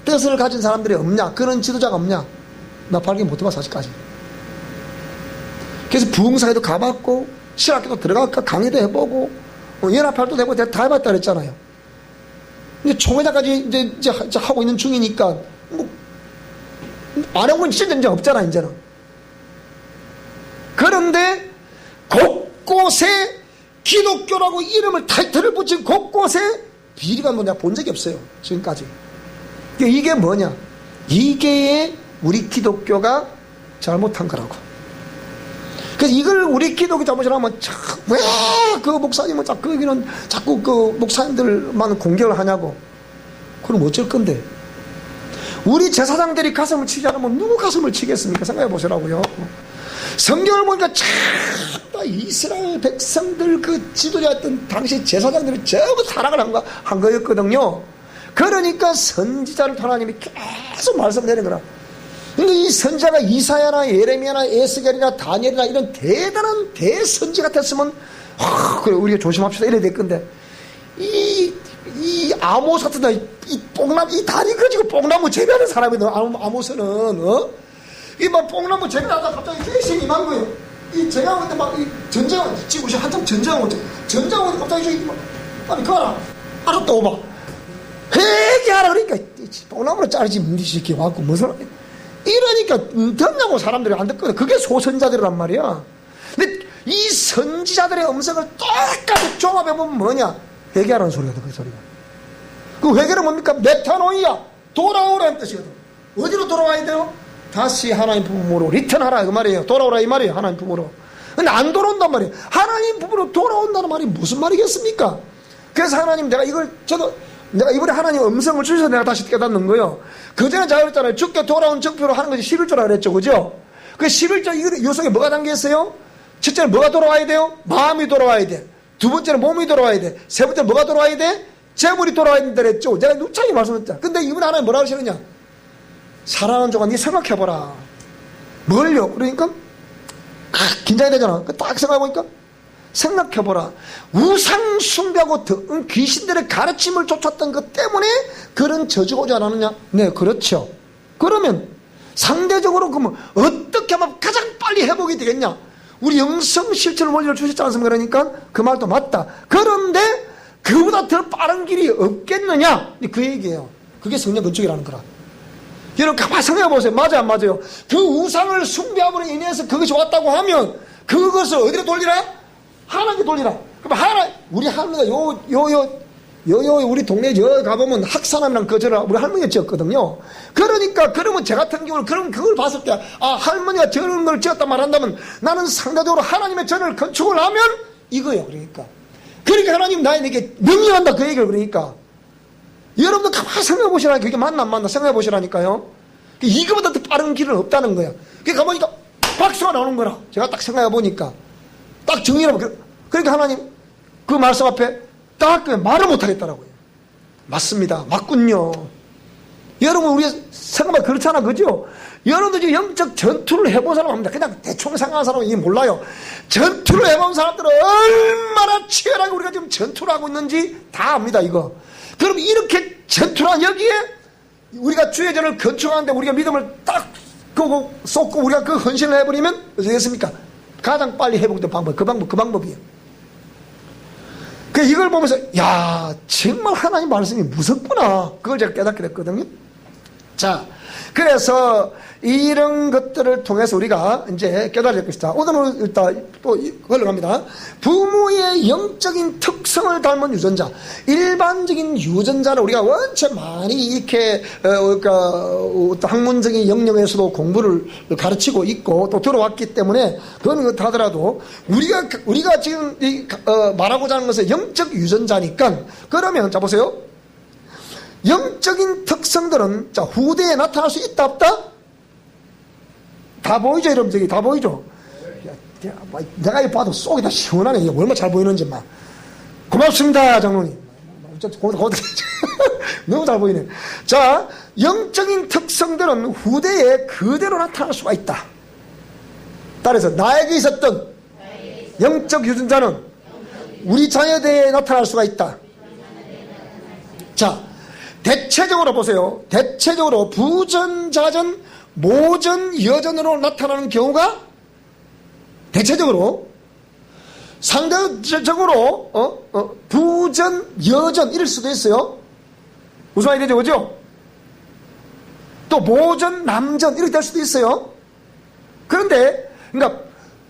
[SPEAKER 1] 뜻을 가진 사람들이 없냐, 그런 지도자가 없냐, 나 발견 못 해봤어 아직까지. 그래서 부흥사에도 가봤고 신학교도 들어갈까 강의도 해보고 연합활동도 해보고 다 해봤다 그랬잖아요. 이제 총회장까지 이제 하고 있는 중이니까 뭐 안 해본 건 진짜 이제 없잖아 이제는. 그런데 곳곳에 기독교라고 이름을 타이틀을 붙인 곳곳에 비리가 뭐냐 본 적이 없어요 지금까지. 이게 뭐냐, 이게 우리 기독교가 잘못한 거라고. 그래서 이걸 우리 기독교 잘못이라면 왜 그 목사님은 자꾸 그 목사님들만 공격을 하냐고. 그럼 어쩔 건데. 우리 제사장들이 가슴을 치지 않으면 누구 가슴을 치겠습니까? 생각해 보시라고요. 성경을 보니까 참 이스라엘 백성들 그 지도자였던 당시 제사장들이 전부 타락을 한 거였거든요. 그러니까 선지자를 하나님이 계속 말씀드리는 거라. 근데 이 선지자가 이사야나 예레미야나 에스겔이나 다니엘이나 이런 대단한 대선지 같았으면 그래 우리가 조심합시다 이래야 될 건데, 이 아모스 같은 이 다리 커지고 뽕나무 재배하는 사람이거든. 아모스는 이막 뽕나무 재배하다 갑자기 개심이 임한 거예요. 이 제가 그때 막이 전쟁 지금 우리 한참 전쟁하고 갑자기 저기 막 아니 그거라 알았다 오바 회개하라 그러니까 뽕나무로 자르지 문디시 이렇게 와갖고 무슨 이러니까 듣냐고 사람들이 안 듣거든. 그게 소선자들이란 말이야. 근데 이 선지자들의 음성을 똑같이 종합해보면 뭐냐? 회개하라는 소리거든. 그 소리가. 그 회개는 뭡니까? 메타노이야, 돌아오라는 뜻이거든. 어디로 돌아와야 돼요? 다시 하나님 품으로 리턴하라 그 말이에요. 돌아오라 이 말이에요. 하나님 품으로. 근데 안 돌아온단 말이에요. 하나님 품으로 돌아온다는 말이 무슨 말이겠습니까? 그래서 하나님 내가 이번에 하나님 음성을 주셔서 내가 다시 깨닫는 거예요. 그전에 제가 그랬잖아요. 죽게 돌아온 적표로 하는 것이 11조라 그랬죠. 그죠? 그 11조 이 속에 뭐가 담겨있어요? 첫째는 뭐가 돌아와야 돼요? 마음이 돌아와야 돼. 두 번째는 몸이 돌아와야 돼. 세 번째는 뭐가 돌아와야 돼? 재물이 돌아와야 된다 그랬죠. 내가 누차게 말씀했잖아. 근데 이번에 하나님 뭐라고 하시느냐? 사랑하는 조가 네 생각해봐라. 뭘요? 그러니까 긴장이 되잖아. 딱 생각해보니까 생각해보라. 우상 숭배하고 귀신들의 가르침을 쫓았던 것 때문에 그런 저주가 오지 않았느냐? 네, 그렇죠. 그러면 상대적으로 그러면 어떻게 하면 가장 빨리 회복이 되겠냐? 우리 영성 실천을 원리를 주셨지 않습니까? 그러니까 그 말도 맞다. 그런데 그보다 더 빠른 길이 없겠느냐? 그 얘기예요. 그게 성령 건축이라는 거라. 여러분 가만히 생각해보세요. 맞아요 안 맞아요? 그 우상을 숭배함으로 인해서 그것이 왔다고 하면 그것을 어디로 돌리라? 하나님께 돌리라. 그럼 우리 할머니가 우리 동네 저 가보면 학사남이랑 우리 할머니가 지었거든요. 그러면 제 같은 경우는 그걸 봤을 때, 할머니가 저런 걸 지었다 말한다면 나는 상대적으로 하나님의 전을 건축을 하면 이거예요. 그러니까 하나님 나에게 명령한다. 그 얘기를 그러니까. 여러분도 가만히 생각해 보시라니까. 그게 맞나 안 맞나 생각해 보시라니까요. 이거보다 더 빠른 길은 없다는 거야. 가보니까 박수가 나오는 거라. 제가 딱 생각해 보니까. 딱 정리를 하면. 그러니까 하나님 그 말씀 앞에 딱 말을 못하겠더라고요. 맞습니다. 맞군요. 여러분 우리 생각만 그렇잖아. 그죠? 여러분도 지금 영적 전투를 해본 사람 합니다. 그냥 대충 생각하는 사람은 이게 몰라요. 전투를 해본 사람들은 얼마나 치열하게 우리가 지금 전투를 하고 있는지 다 압니다. 이거. 그럼 이렇게 전투한 여기에 우리가 주의 전을 건축하는데 우리가 믿음을 딱 쏟고 우리가 그 헌신을 해버리면 어떻게 됐습니까? 가장 빨리 회복된 방법, 그 방법이에요. 이걸 보면서, 야, 정말 하나님 말씀이 무섭구나. 그걸 제가 깨닫게 됐거든요. 자, 그래서 이런 것들을 통해서 우리가 이제 깨달아야 될 것이다. 오늘은 일단 또 흘러갑니다. 부모의 영적인 특성을 닮은 유전자. 일반적인 유전자는 우리가 원체 많이 이렇게, 학문적인 영역에서도 공부를 가르치고 있고 또 들어왔기 때문에 그건 그렇다더라도 우리가 지금 말하고자 하는 것은 영적 유전자니까 그러면 자 보세요. 영적인 특성들은 자 후대에 나타날 수 있다 없다? 다 보이죠 여러분? 다 보이죠? 내가 이거 봐도 속이 다 시원하네. 이게 얼마나 잘 보이는지 막. 고맙습니다 장로님. 너무 잘 보이네. 자, 영적인 특성들은 후대에 그대로 나타날 수가 있다. 따라서 나에게 있었던 영적 유전자는 우리 자녀대에 나타날 수가 있다. 자, 대체적으로 보세요. 대체적으로 부전자전 모전 여전으로 나타나는 경우가 대체적으로 상대적으로 부전 여전 이럴 수도 있어요. 무슨 말이 되죠? 그죠? 또 모전 남전 이렇게 될 수도 있어요. 그런데 그러니까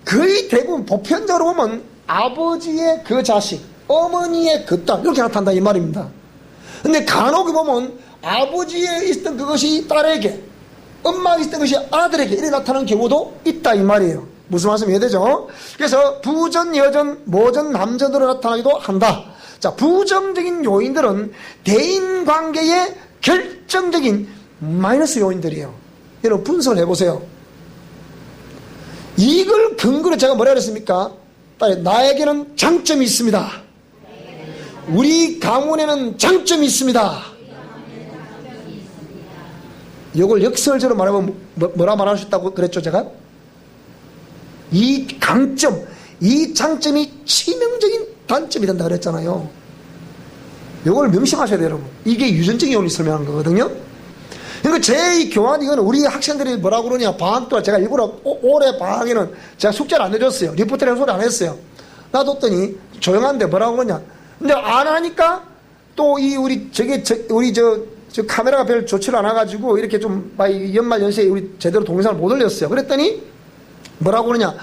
[SPEAKER 1] 거의 대부분 보편적으로 보면 아버지의 그 자식, 어머니의 그 딸 이렇게 나타난다 이 말입니다. 근데 간혹 보면 아버지에 있던 그것이 딸에게, 엄마에 있던 것이 아들에게 이렇게 나타나는 경우도 있다 이 말이에요. 무슨 말씀 이해되죠? 그래서 부전, 여전, 모전, 남전으로 나타나기도 한다. 자, 부정적인 요인들은 대인관계의 결정적인 마이너스 요인들이에요. 여러분 분석을 해보세요. 이걸 근거로 제가 뭐라 그랬습니까? 나에게는 장점이 있습니다. 우리 가문에는 장점이 있습니다. 이걸 역설적으로 말하면 뭐라 말할 수 있다고 그랬죠 제가? 이 강점, 이 장점이 치명적인 단점이 된다 그랬잖아요. 이걸 명심하셔야 돼요 여러분. 이게 유전적인 요인이 설명하는 거거든요. 그러니까 제 이 교환, 이거는 우리 학생들이 뭐라고 그러냐, 방학 동안 제가 일부러 올해 방학에는 제가 숙제를 안 내줬어요. 리포트를 소리 안 했어요. 놔뒀더니 조용한데 뭐라고 그러냐. 근데 안 하니까 또 이 우리 저 카메라가 별 좋지를 않아가지고 이렇게 좀 연말 연시에 우리 제대로 동영상을 못 올렸어요. 그랬더니 뭐라고 그러냐.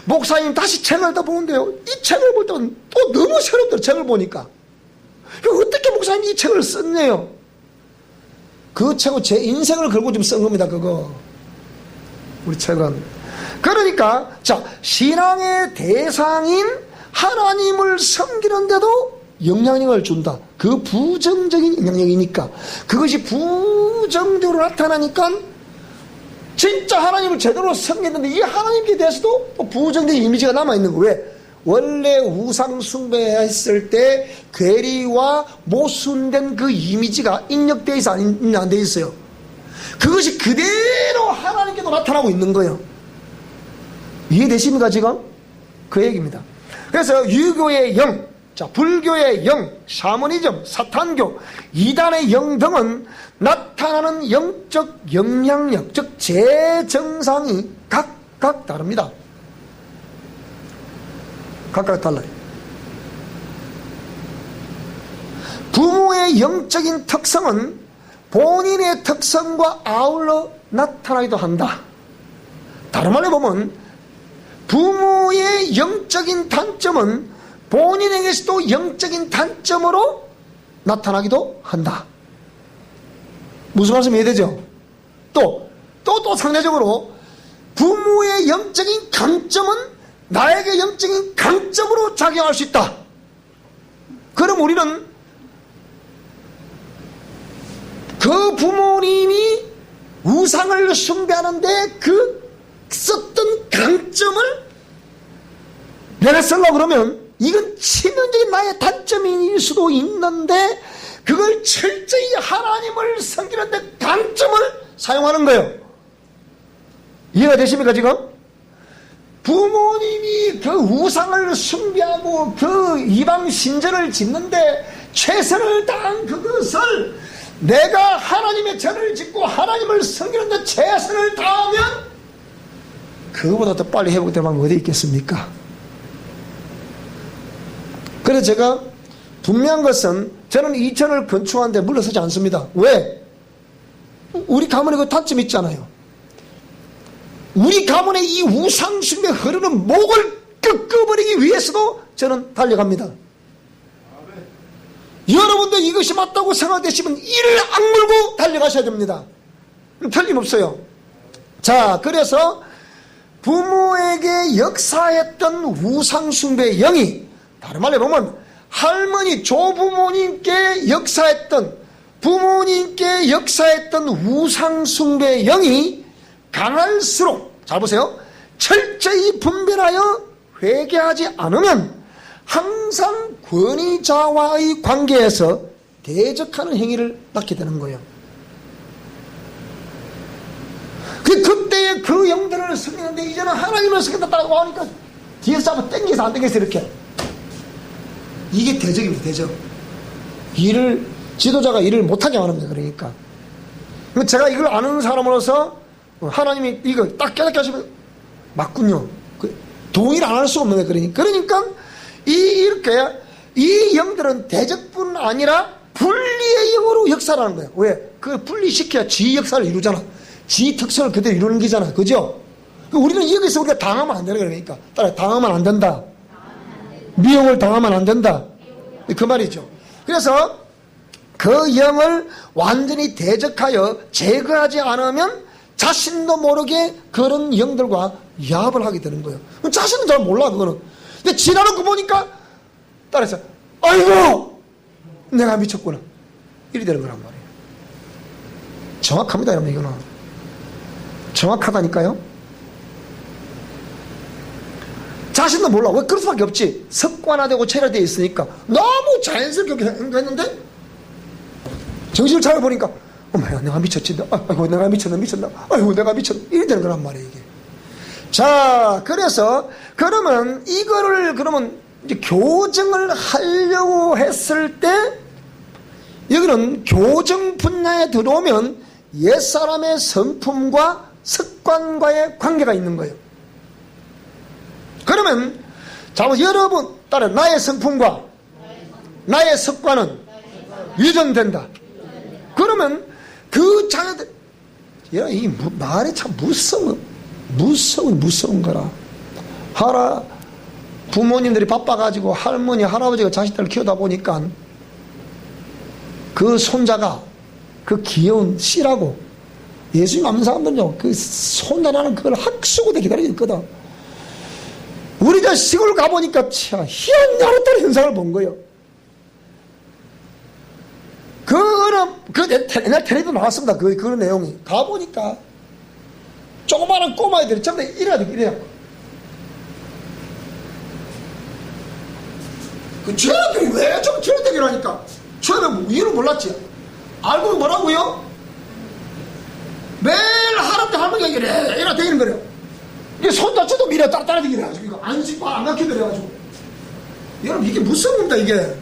[SPEAKER 1] 목사님 다시 책을 더 보는데요. 이 책을 볼 때는 또 너무 새롭더라고요. 책을 보니까. 어떻게 목사님이 이 책을 썼네요. 그 책은 제 인생을 걸고 좀 쓴 겁니다. 그거. 우리 책은. 그러니까 자, 신앙의 대상인 하나님을 섬기는데도 영향력을 준다. 그 부정적인 영향력이니까. 그것이 부정적으로 나타나니까 진짜 하나님을 제대로 섬겼는데 이 하나님께 대해서도 또 부정적인 이미지가 남아있는 거예요. 왜? 원래 우상 숭배했을 때 괴리와 모순된 그 이미지가 인력되어 있어 안 돼 있어요. 그것이 그대로 하나님께도 나타나고 있는 거예요. 이해되십니까 지금? 그 얘기입니다. 그래서 유교의 영, 자, 불교의 영, 샤머니즘, 사탄교, 이단의 영 등은 나타나는 영적 영향력, 즉 재정상이 각각 다릅니다. 각각 달라요. 부모의 영적인 특성은 본인의 특성과 아울러 나타나기도 한다. 다른 말로 보면 부모의 영적인 단점은 본인에게서도 영적인 단점으로 나타나기도 한다. 무슨 말씀 이해되죠? 또 상대적으로 부모의 영적인 강점은 나에게 영적인 강점으로 작용할 수 있다. 그럼 우리는 그 부모님이 우상을 숭배하는데 그 썼던 강점을 내가 쓰려고 그러면 이건 치명적인 나의 단점일 수도 있는데 그걸 철저히 하나님을 섬기는데 강점을 사용하는 거예요. 이해가 되십니까 지금? 부모님이 그 우상을 숭배하고 그 이방 신전을 짓는데 최선을 다한 그것을 내가 하나님의 전을 짓고 하나님을 섬기는데 최선을 다하면 그거보다 더 빨리 회복될 방법이 어디 있겠습니까? 그래서 제가 분명한 것은 저는 이천을 건축하는데 물러서지 않습니다. 왜? 우리 가문에 그 단점이 있잖아요. 우리 가문의 이 우상숭배 흐르는 목을 꺾어버리기 위해서도 저는 달려갑니다. 여러분도 이것이 맞다고 생각되시면 이를 악물고 달려가셔야 됩니다. 틀림없어요. 자, 그래서 부모에게 역사했던 우상숭배의 영이 다른 말로 보면 할머니, 조부모님께 역사했던 부모님께 역사했던 우상숭배의 영이 강할수록 잘 보세요. 철저히 분별하여 회개하지 않으면 항상 권위자와의 관계에서 대적하는 행위를 낳게 되는 거예요. 그때의 그 영들을 섬기는데 이제는 하나님을 섬긴다고 하니까 뒤에서 잡아 당겨서 안 당겨서 이렇게. 이게 대적입니다. 대적. 지도자가 일을 못하게 하는 거예요. 그러니까 제가 이걸 아는 사람으로서 하나님이 이거 딱 깨닫게 하시면 맞군요. 동의를 안 할 수가 없는 거예요. 그러니까 이렇게 이 영들은 대적뿐 아니라 분리의 영으로 역사를 하는 거예요. 왜? 그 분리시켜야 지 역사를 이루잖아. 지 특성을 그대로 이루는 거잖아. 그죠? 우리는 여기서 우리가 당하면 안 되는 거니까. 따라 당하면 안 된다. 미움을 당하면 안 된다. 그 말이죠. 그래서 그 영을 완전히 대적하여 제거하지 않으면 자신도 모르게 그런 영들과 야합을 하게 되는 거예요. 자신은 잘 몰라 그거는. 근데 지나놓고 보니까 따라서 아이고 내가 미쳤구나 이리 되는 거란 말이에요. 정확합니다 여러분. 이거는 정확하다니까요. 자신도 몰라. 왜 그럴 수밖에 없지. 습관화되고 체화되어 있으니까 너무 자연스럽게 했는데 정신을 차려보니까 어머야 내가 미쳤지. 아이고 내가 미쳤나. 아이고 내가 미쳤나. 이리 되는 거란 말이에요 이게. 자, 그래서 그러면 이거를 그러면 이제 교정을 하려고 했을 때 여기는 교정 분야에 들어오면 옛사람의 성품과 습관과의 관계가 있는 거예요. 그러면 자, 여러분 따라 나의 성품과 나의 습관은 유전된다. 그러면 그 자녀들, 이 말이 참 무서운 거라. 부모님들이 바빠가지고 할머니, 할아버지가 자식들을 키우다 보니까 그 손자가 그 귀여운 씨라고 예수님 믿는 사람들은요, 그 손자라는 그걸 학수고대 기다리고 있거든. 우리가 시골 가보니까 참 희한 야릇한 현상을 본 거예요. 옛날 텔레비도 나왔습니다. 그런 내용이. 가보니까 조그마한 꼬마애들이 전부 다 이래야. 그 쟤네들이 왜 좀 저런 얘기를 하니까 처음에 이유는 몰랐지. 알고 뭐라고요? 매일 할아버지 할머니가 이래 되는 거래요. 이게 손자쳐도 미래 따라다니기를 해가지고 이거 안심 안 막히게 해가지고. 여러분 이게 무슨 겁니다. 이게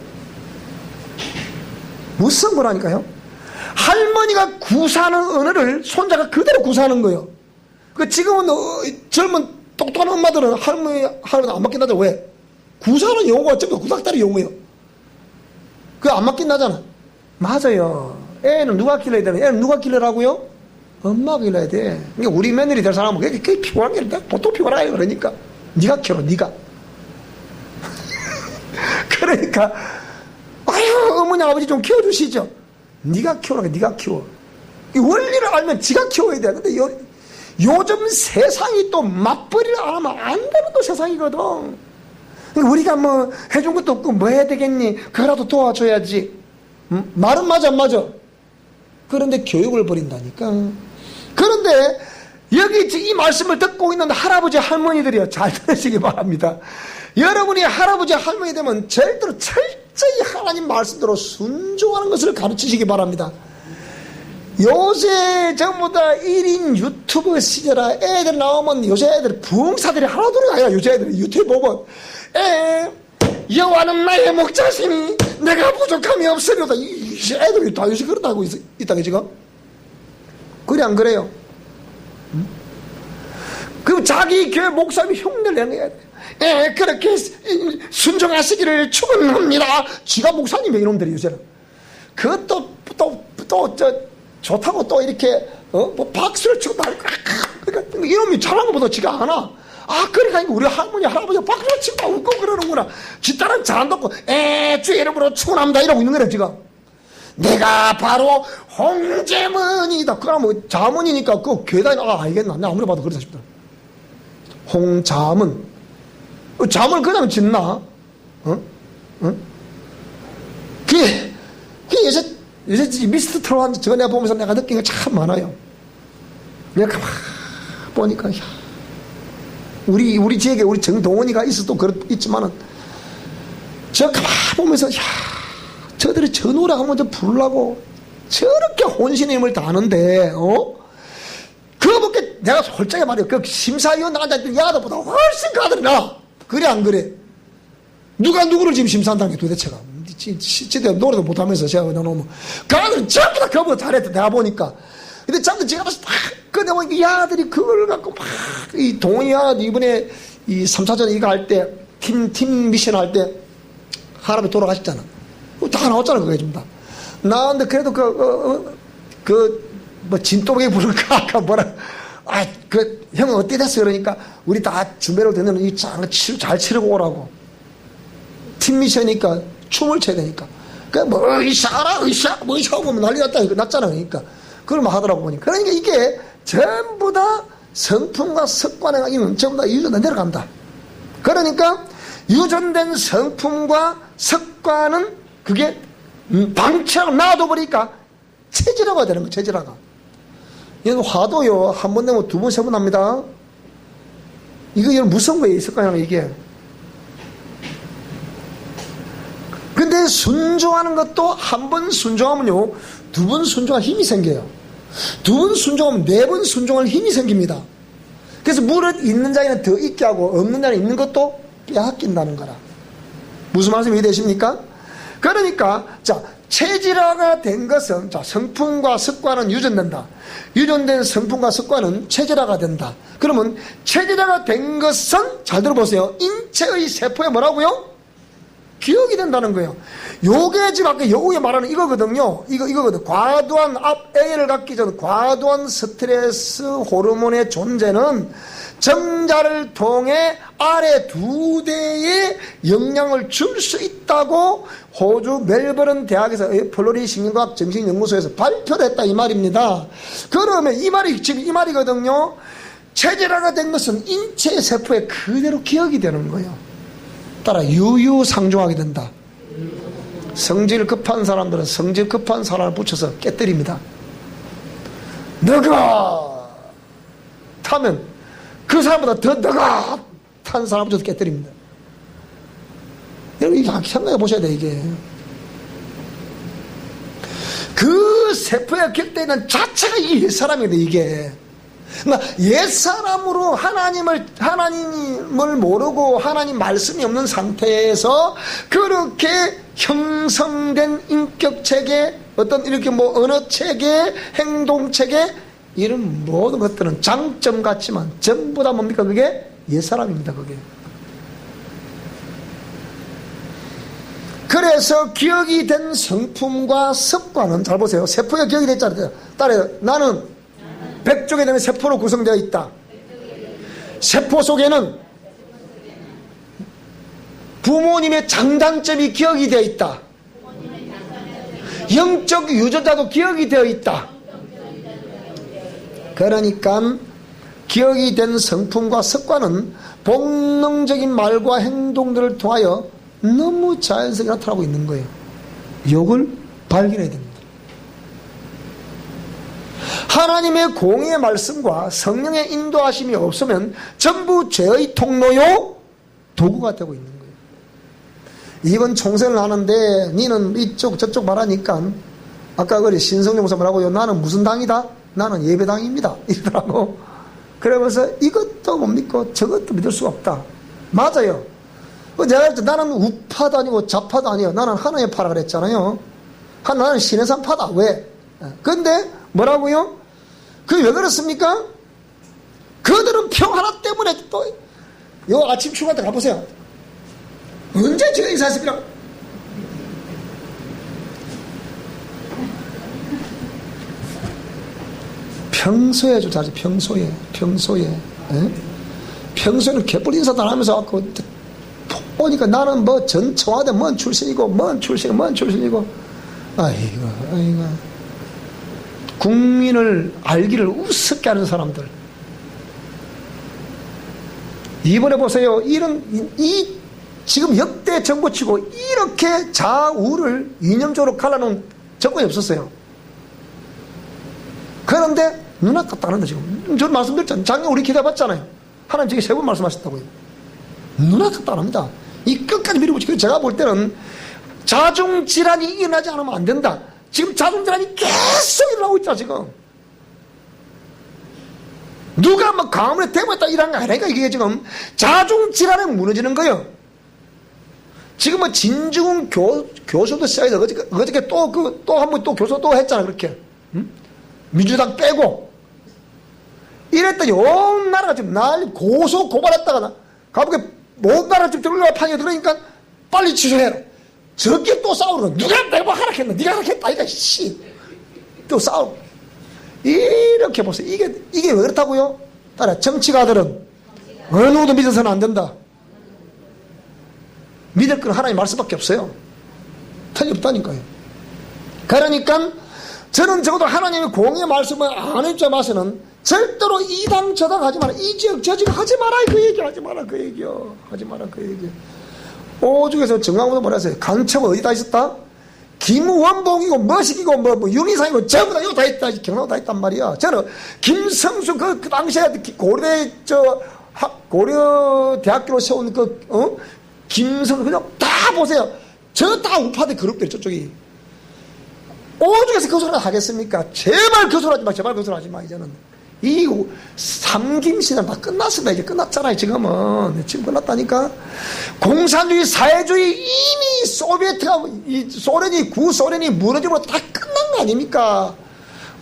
[SPEAKER 1] 무슨 거라니까요. 할머니가 구사하는 언어를 손자가 그대로 구사하는 거예요. 지금은 젊은 똑똑한 엄마들은 할머니 안 맡긴다죠. 왜? 구사하는 용어가 전부 구닥다리 용어예요. 그거 안 맡긴다잖아. 맞아요. 애는 누가 길러야 되나? 애는 누가 길러라고요? 엄마가 길러야 돼. 그러니까 우리 며느리 될 사람은 그게 피곤한 게 아니라 보통 피곤하요. 그러니까 네가 키워, 네가. 그러니까 아유 어머니 아버지 좀 키워주시죠. 네가 키워라. 네가 키워. 이 원리를 알면 지가 키워야 돼. 근데 요즘 세상이 또 맞벌이를 안 하면 안 되는 또 세상이거든. 우리가 뭐 해준 것도 없고 뭐 해야 되겠니? 그거라도 도와줘야지. 말은 맞아 안 맞아? 그런데 교육을 버린다니까. 그런데 여기 이 말씀을 듣고 있는 할아버지 할머니들이요, 잘 들으시기 바랍니다. 여러분이 할아버지 할머니 되면 절대로 철저히 하나님 말씀대로 순종하는 것을 가르치시기 바랍니다. 요새 전부 다 1인 유튜브 시절아. 애들 나오면 요새 애들 부흥사들이 하나둘이 아니라 요새 애들 유튜브 보면 여호와는 나의 목자시니 내가 부족함이 없으리로다. 애들이 다 요새 그렇다고 있다가 지금. 그래 안 그래요? 그럼 자기 교회 목사님이 흉내를 내는 거야. 그렇게 순종하시기를 축원합니다. 지가 목사님이야 이놈들이 요새는. 그것도 또 좋다고 또 이렇게 뭐 박수를 치고 그러니까 이놈이 잘한 것보다 지가 안 와. 그러니까 우리 할머니 할아버지가 박수를 치고 웃고 그러는구나. 지 딸은 잘한다고 주 이름으로 축원합니다 이러고 있는 거래 지금. 내가 바로 홍재문이다. 그럼 뭐 자문이니까 그 교회다. 알겠나? 내가 아무리 봐도 그렇다 싶다. 홍자문. 자문을 그냥 짓나? 그게 요새 미스트 트롯 저거 내가 보면서 내가 느낀 게 참 많아요. 내가 가만 보니까, 우리 지역에 우리 정동원이가 있어도 있지만은, 저 가만 보면서, 저들이 저 노래 한번 좀 부르려고 저렇게 혼신의 힘을 다하는데, 그거밖에 내가 솔직히 말이야. 그 심사위원 앉아있던 야들보다 훨씬 그 아들이 나. 그래, 안 그래? 누가 누구를 지금 심사한다는 게 도대체가. 진짜 노래도 못하면서 제가 그냥 놓으면. 그 아들은 전부 다 그거보다 잘했대. 내가 보니까. 근데 전부 제가 봐서 딱 꺼내보니까 이 아들이 그걸 갖고 막, 이 동원이 아들 이번에 이 3차전 이거 할 때, 팀 미션 할 때, 할아버지 돌아가셨잖아. 다 나왔잖아, 그거 좀 다. 나왔는데 그래도 뭐, 진또박이 부를까? 형은 어떻게 됐어? 그러니까, 우리 다 준비로 되면 이 잘 치르고 오라고. 팀 미션이니까, 춤을 춰야 되니까. 으쌰 하고 보면 난리 났잖아. 그러니까. 그걸 막 하더라고 보니까. 그러니까 이게 전부 다 성품과 습관에 이는 전부 다 유전된 대로 간다. 그러니까, 유전된 성품과 습관은 그게 방치하고 놔둬버리니까 체질화가 되는 거야. 체질화가. 이건 화도요 한 번 내면 두 번 세 번 납니다. 이거 무서운 거예요. 이 습관이라는 이게. 근데 순종하는 것도 한 번 순종하면요 두 번 순종할 힘이 생겨요. 두 번 순종하면 네 번 순종할 힘이 생깁니다. 그래서 물을 있는 자에는 더 있게 하고 없는 자는 있는 것도 빼앗긴다는 거라. 무슨 말씀이 되십니까? 그러니까 자 체질화가 된 것은, 자, 성품과 습관은 유전된다. 유전된 성품과 습관은 체질화가 된다. 그러면 체질화가 된 것은, 잘 들어보세요. 인체의 세포에 뭐라고요? 기억이 된다는 거예요. 요게 지금 아까 여우에 말하는 이거거든요. 이거거든. 과도한 A를 갖기 전 과도한 스트레스 호르몬의 존재는 정자를 통해 아래 두 대에 영향을 줄 수 있다고 호주 멜버른 대학에서 플로리 신경과학 정신연구소에서 발표를 했다 이 말입니다. 그러면 이 말이 지금 이 말이거든요. 체질화가 된 것은 인체 세포에 그대로 기억이 되는 거예요. 따라 유유상종하게 된다. 성질 급한 사람들은 성질 급한 사람을 붙여서 깨뜨립니다. 너가 타면 그 사람보다 더 너가 탄 사람을 붙여서 깨뜨립니다. 여러분 이게 생각해 보셔야 돼. 이게 그 세포에 격돼 있는 자체가 이 옛사람이거든. 이게 그러니까 옛사람으로 하나님을 모르고 하나님 말씀이 없는 상태에서 그렇게 형성된 인격체계, 어떤 이렇게 뭐 언어체계, 행동체계, 이런 모든 것들은 장점 같지만 전부 다 뭡니까? 그게 옛사람입니다. 그게. 그래서 기억이 된 성품과 습관은, 잘 보세요. 세포에 기억이 됐잖아요. 따라요. 나는 100쪽에 되는 세포로 구성되어 있다. 세포 속에는 부모님의 장단점이 기억이 되어 있다. 영적 유전자도 기억이 되어 있다. 그러니까 기억이 된 성품과 습관은 본능적인 말과 행동들을 통하여 너무 자연스럽게 나타나고 있는 거예요. 이걸 발견해야 됩니다. 하나님의 공의의 말씀과 성령의 인도하심이 없으면 전부 죄의 통로요 도구가 되고 있는 거예요. 이번 총선을 하는데 니는 이쪽 저쪽 말하니까 아까 그래 신성령 목사 뭐라고요? 나는 무슨 당이다? 나는 예배당입니다. 이러더라고. 그러면서 이것도 못 믿고 저것도 믿을 수가 없다. 맞아요. 내가 나는 우파도 아니고 좌파도 아니에요. 나는 하나의 파라 그랬잖아요. 나는 신의 산 파다. 왜? 근데 뭐라고요? 그게 왜 그렇습니까? 그들은 평 하나 때문에 또 요 아침 출발 때 가보세요. 언제 제가 인사했습니까? 평소에 조사하지. 평소에 에? 평소에는 개뿔 인사도 안 하면서 보니까 나는 뭐 전 청와대 뭔 출신이고 아이고 국민을 알기를 우습게 하는 사람들. 이번에 보세요. 지금 역대 정부치고 이렇게 좌우를 이념적으로 갈라놓은 정권이 없었어요. 그런데 눈앞 같다는데 지금 저는 말씀드렸잖아요. 작년 우리 기대해봤잖아요. 하나님 저게 3번 말씀하셨다고요. 눈앞 같다합니다. 이 끝까지 밀고 지금 제가 볼 때는 자중질환이 일어나지 않으면 안 된다. 지금 자중질환이 계속 일어나고 있다. 지금 누가 뭐 가문에 대모했다 이런 거 아니니까 이게 지금 자중질환에 무너지는 거예요. 지금 뭐 진중훈 교수도 시작해서 어저께 또 한 번 또 교수 또 했잖아. 그렇게 민주당 빼고 이랬더니 온 나라가 지금 날 고소 고발했다가 가보게 온 나라 지금 들어가 판에 들어오니까 빨리 취소해라. 저렇게 또 싸우는 누가 내가 하락했나? 네가 하락했다. 이거 또 싸우. 이렇게 보세요. 이게 왜 그렇다고요? 따라 정치가들은 어느 누구도 믿어서는 안 된다. 믿을 건 하나님 말씀밖에 없어요. 틀렸다니까요. 그러니까 저는 적어도 하나님의 공의 말씀을 안 해주자마서는 절대로 이 당 저당 하지 마라. 이 지역 저 지역 하지 마라. 그 얘기 하지 마라. 그 얘기요. 하지 마라. 그 얘기. 오죽에서 정강호도 뭐라 했어요? 강청은 어디 다 있었다? 김원봉이고 머식이고 뭐 윤희상이고 전부 다 이거 다 있다. 경남도 다 있단 말이야. 저는 김성수 그 당시에 고려 대학교로 세운 김성수 그냥 다 보세요. 저 다 우파대 그룹들 저쪽이. 오죽에서 그 소리를 하겠습니까? 제발 그 소리 하지 마. 제발 그 소리 하지 마. 이제는 이 삼김신은 다 끝났습니다. 이제 끝났잖아요. 지금은 지금 끝났다니까. 공산주의 사회주의 이미 소비에트가 소련이 구소련이 무너지고 다 끝난 거 아닙니까?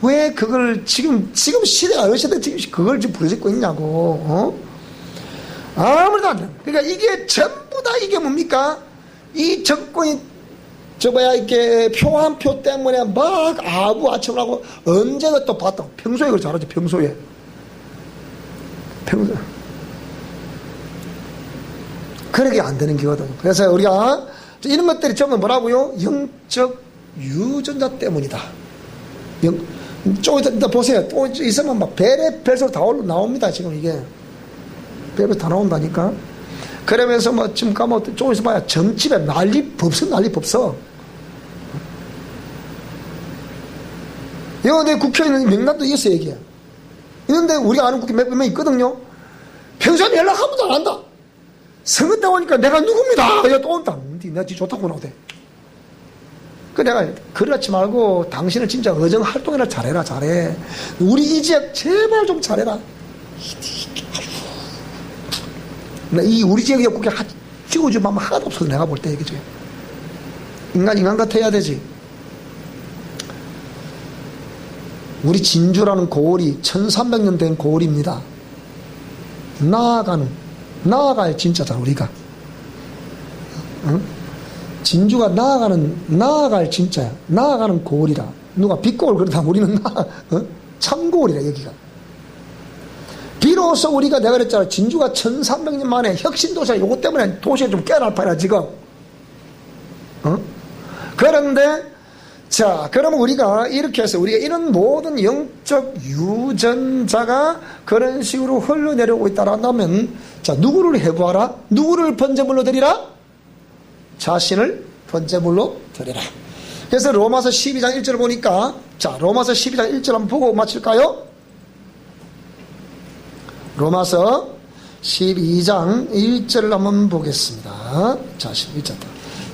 [SPEAKER 1] 왜 그걸 지금 시대가 어느 시대 지금 그걸 지금 부르짖고 있냐고. 아무래도 안 돼. 그러니까 이게 전부 다 이게 뭡니까? 이 정권이 이렇게 표 한 표 때문에 막 아부아침을 하고 언제나 또 봤다. 평소에 그걸 잘하지, 평소에. 그러게 안 되는 거거든. 그래서 우리가 이런 것들이 전부 뭐라고요? 영적 유전자 때문이다. 좀 이따 보세요. 또 있으면 막 별소리 다 나옵니다. 지금 이게. 별소리 다 나온다니까. 그러면서 뭐 지금 가면 좀 있어 봐야 점집에 난리 법석. 이거 내 국회의원 명단도 있어, 얘기야. 있는데 우리가 아는 국회 몇 명 있거든요. 평소에 연락 한 번도 안 한다. 선거 때 오니까 내가 누굽니다. 야, 또 온다. 내가 지 좋다고 나오대. 그 내가 그렇지 말고 당신은 진짜 의정 활동이나 잘해라, 잘해. 우리 이 지역 제발 좀 잘해라. 이 우리 지역 역국에 찍어주면 하나도 없어서 내가 볼 때 얘기죠. 인간 같아야 되지. 우리 진주라는 고을이 1300년 된 고을입니다. 나아갈 진짜다, 우리가. 응? 진주가 나아갈 진짜야. 나아가는 고을이라. 누가 빗고을 그러다 우리는 참고을이라, 여기가. 비로소 우리가 내가 그랬잖아. 진주가 1300년 만에 혁신도시야. 요거 때문에 도시가 좀 깨어날 판이야, 지금. 그런데, 자, 그러면 우리가 이렇게 해서 우리가 이런 모든 영적 유전자가 그런 식으로 흘러내려오고 있다라면, 자, 누구를 해부하라? 누구를 번제물로 드리라? 자신을 번제물로 드리라. 그래서 로마서 12장 1절을 보니까, 자, 로마서 12장 1절 한번 보고 마칠까요? 로마서 12장 1절을 한번 보겠습니다. 자, 12절.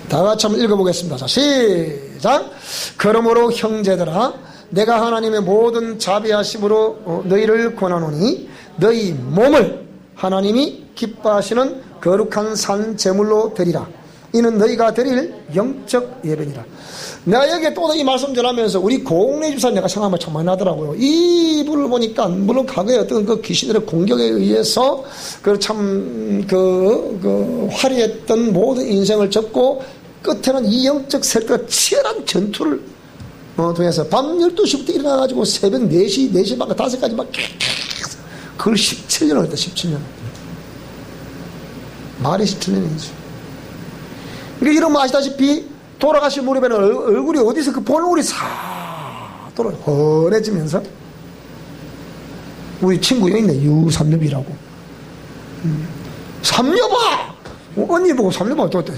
[SPEAKER 1] 다 같이 한번 읽어보겠습니다. 자, 시작. 그러므로 형제들아, 내가 하나님의 모든 자비하심으로 너희를 권하노니 너희 몸을 하나님이 기뻐하시는 거룩한 산 제물로 드리라. 이는 너희가 드릴 영적 예배니라. 내가 여기에 또 이 말씀 전하면서 우리 고흥래 집사 내가 생각하면 참 많이 나더라고요. 이분을 보니까 물론 과거에 어떤 그 귀신들의 공격에 의해서 그 화려했던 모든 인생을 접고 끝에는 이 영적 세력과 치열한 전투를 통해서 밤 12시부터 일어나가지고 새벽 4시 막 5시까지 막 그걸 17년을 했다. 17년. 말이 17년이지. 그러니까 이러면 아시다시피 돌아가실 무렵에는 얼굴이 어디서 그 볼물이 사 훤해지면서 우리 친구 여기 있네. 유삼엽이라고. 삼엽아! 언니 보고 삼엽아 또 어때?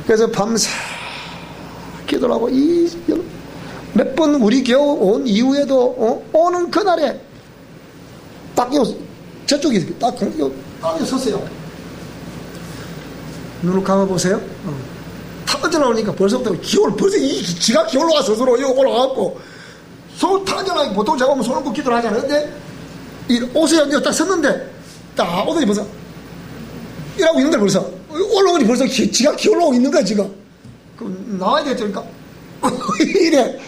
[SPEAKER 1] 그래서 밤새 기도를 하고 몇 번 우리 겨우 온 이후에도 오는 그날에 딱 저쪽에 딱 섰어요. 눈을 감아보세요. 타져 나오니까 벌써부터 벌써 지가 기울러 와서 스스로 이거 올라가고 손 타져 나오니까 보통 제가 보면 손을 꼭 기도를 하잖아요. 근데 이 옷에 딱 섰는데 딱 오더니 벌써 이러고 있는 거야. 벌써 올라오니 벌써 지가 기울러오고 있는 거야 지금. 그럼 나와야 되겠죠. 그러니까 이래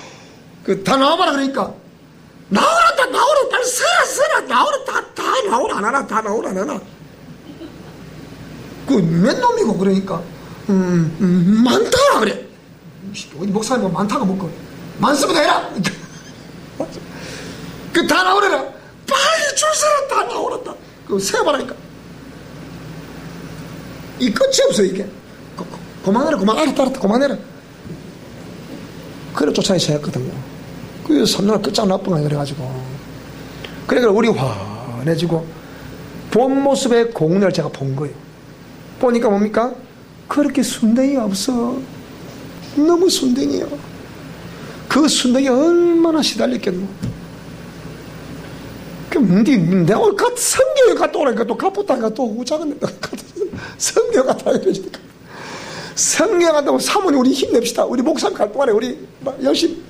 [SPEAKER 1] 다 나와봐라. 그러니까 나오라 빨리 서라 나오라 다 나오라 안 하나 다 나오라 안 하나. 몇 놈이고 그러니까 많다 그래. 어디 목사님 많다가 먹고 많으면 해라. 다 나오래라. 빨리 줄 서라 다 나오란다. 세어봐라니까. 이 끝이 없어 이게. 그만해라 그만해라. 그래 쫓아내서 했거든요. 그 3년 끝장 나쁜 거야. 그래가지고 그러니까 우리 환해지고 본 모습의 공연을 제가 본 거예요. 보니까 뭡니까? 그렇게 순댕이가 없어. 너무 순댕이야. 그 순댕이 얼마나 시달렸겠노. 내가 오늘 성경에 갔다 오라니까 또 갑부다니까 또 우자가 성경 갔다 와야 되니까. 성경 간다고 사모님 우리 힘냅시다. 우리 목사님 갈 동안에 우리 열심히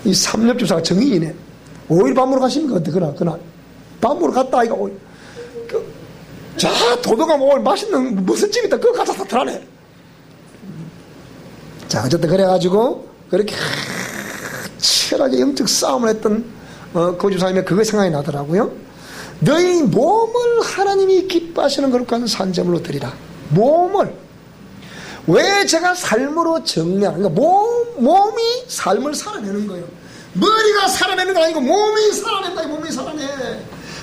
[SPEAKER 1] 이 삼엽주사가 정인이네. 5일 밥 먹으러 가십니까? 어때, 그날? 밥 먹으러 갔다, 아이가. 자, 도도가 뭐 오늘 맛있는 무슨 집이 있다. 그거 가서 다 들어가네. 자, 어쨌든 그래가지고, 그렇게 치열하게 영적 싸움을 했던, 그 주사님의 그거 생각이 나더라고요. 너희 몸을 하나님이 기뻐하시는 거룩한 산제물로 드리라. 몸을. 왜 제가 삶으로 정리하는, 그러니까 몸이 삶을 살아내는 거예요. 머리가 살아내는 거 아니고 몸이 살아낸다. 몸이 살아내.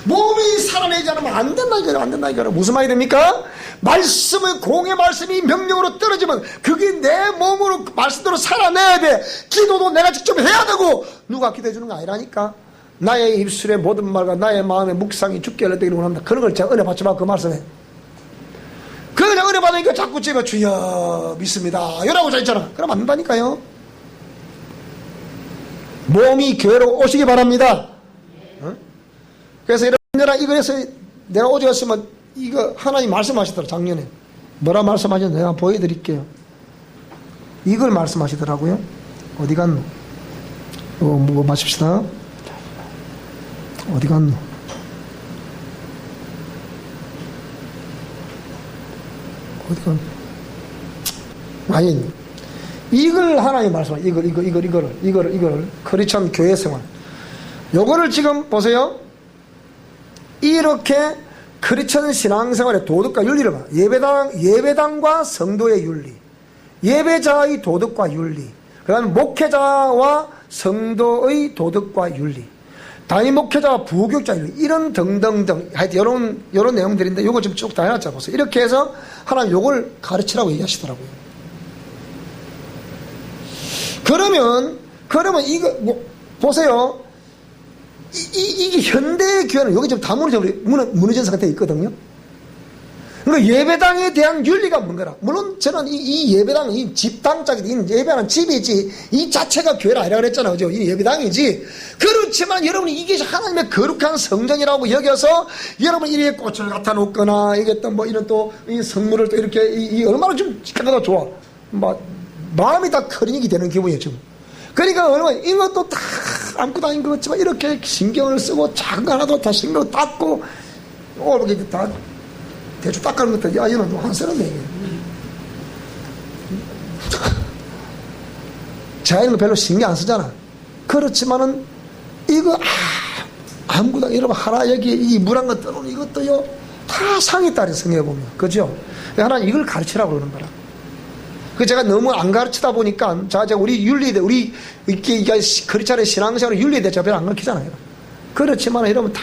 [SPEAKER 1] 몸이 살아내지 않으면 안 된다 이거예요. 안 된다 이거예요. 무슨 말이 됩니까? 말씀은, 공의 말씀이 명령으로 떨어지면 그게 내 몸으로 말씀대로 살아내야 돼. 기도도 내가 직접 해야 되고, 누가 기도해 주는 거 아니라니까. 나의 입술의 모든 말과 나의 마음의 묵상이 주께 열려되기를 원합니다. 그런 걸 제가 은혜 받지 마. 그 말씀에 그냥 은혜 받으니까 자꾸 제가 주여 믿습니다 이러고 자있잖아. 그럼 안 된다니까요. 몸이 교회로 오시기 바랍니다. 그래서 여러분, 이거 해서 내가 어제 왔으면 이거 하나님 말씀하시더라. 작년에 뭐라 말씀하셨는지 내가 보여드릴게요. 이걸 말씀하시더라고요. 어디 갔노? 뭐 마십시다. 어디 갔노? 어디 갔노? 아니, 이걸 하나님 말씀하시. 이거를 크리스천 교회 생활. 요거를 지금 보세요. 이렇게 크리스천 신앙생활의 도덕과 윤리를 봐. 예배당과 성도의 윤리, 예배자의 도덕과 윤리, 그 다음에 목회자와 성도의 도덕과 윤리, 담임 목회자와 부교육자 윤리, 이런 등등등, 하여튼 이런 내용들인데 요거 좀 쭉 다 해놨자 보세요. 이렇게 해서 하나님 요걸 가르치라고 얘기하시더라고요. 그러면 이거 뭐 보세요. 이게 현대의 교회는 여기 좀 다 무너진 상태에 있거든요. 그러니까 예배당에 대한 윤리가 뭔가라. 물론 저는 이 예배당, 이 집당짝이, 예배하는 집이지, 이 자체가 교회가 아니라 그랬잖아요. 그죠? 이 예배당이지. 그렇지만 여러분이 이게 하나님의 거룩한 성전이라고 여겨서 여러분 이렇게 꽃을 갖다 놓거나, 이게 또 뭐 이런 또 이 성물을 또 이렇게, 얼마나 좀 지켜도 좋아. 마음이 다 커리닉이 되는 기분이에요, 지금. 그러니까 얼마나 이것도 다 아무것도 아닌 것 같지만 이렇게 신경을 쓰고 작은 거 하나도 다 신경 닦고 이렇게 다 대충 닦아는 것도 야 이거는 안 쓰는데 이게. 자연은 별로 신경 안 쓰잖아. 그렇지만은 이거 아무것도 여러분 하나 여기 이 물 한 거 떠놓은 이것도요 다 상이 따라 성경에 보면 그죠? 하나님 이걸 가르치라고 그러는 거라. 그 제가 너무 안 가르치다 보니까 제가 우리 윤리대 우리 이렇게 크리스찬의 신앙생활 윤리에 대해서 별로 안 가르치잖아요. 그렇지만 여러분 다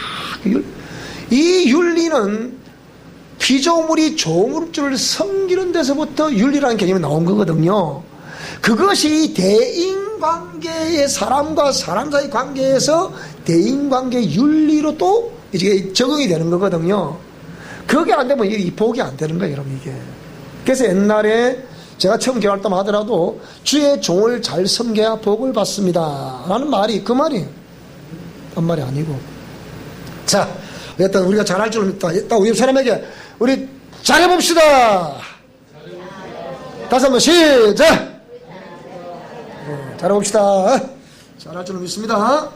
[SPEAKER 1] 이 윤리는 피조물이 조물주를 섬기는 데서부터 윤리라는 개념이 나온 거거든요. 그것이 대인관계의 사람과 사람 사이 관계에서 대인관계 윤리로 또 이제 적응이 되는 거거든요. 그게 안 되면 이 복이 안 되는 거예요, 여러분 이게. 그래서 옛날에 제가 처음 교활동 하더라도 주의 종을 잘 섬겨야 복을 받습니다 라는 말이 그 말이에요. 딴 말이 아니고. 자, 일단 우리가 잘할 줄 믿다. 우리 사람에게 우리 잘해봅시다. 다시 한번 시작. 잘해봅시다. 잘할 줄 믿습니다.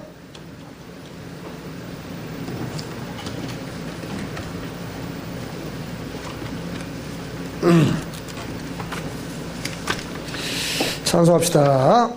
[SPEAKER 1] 찬송합시다.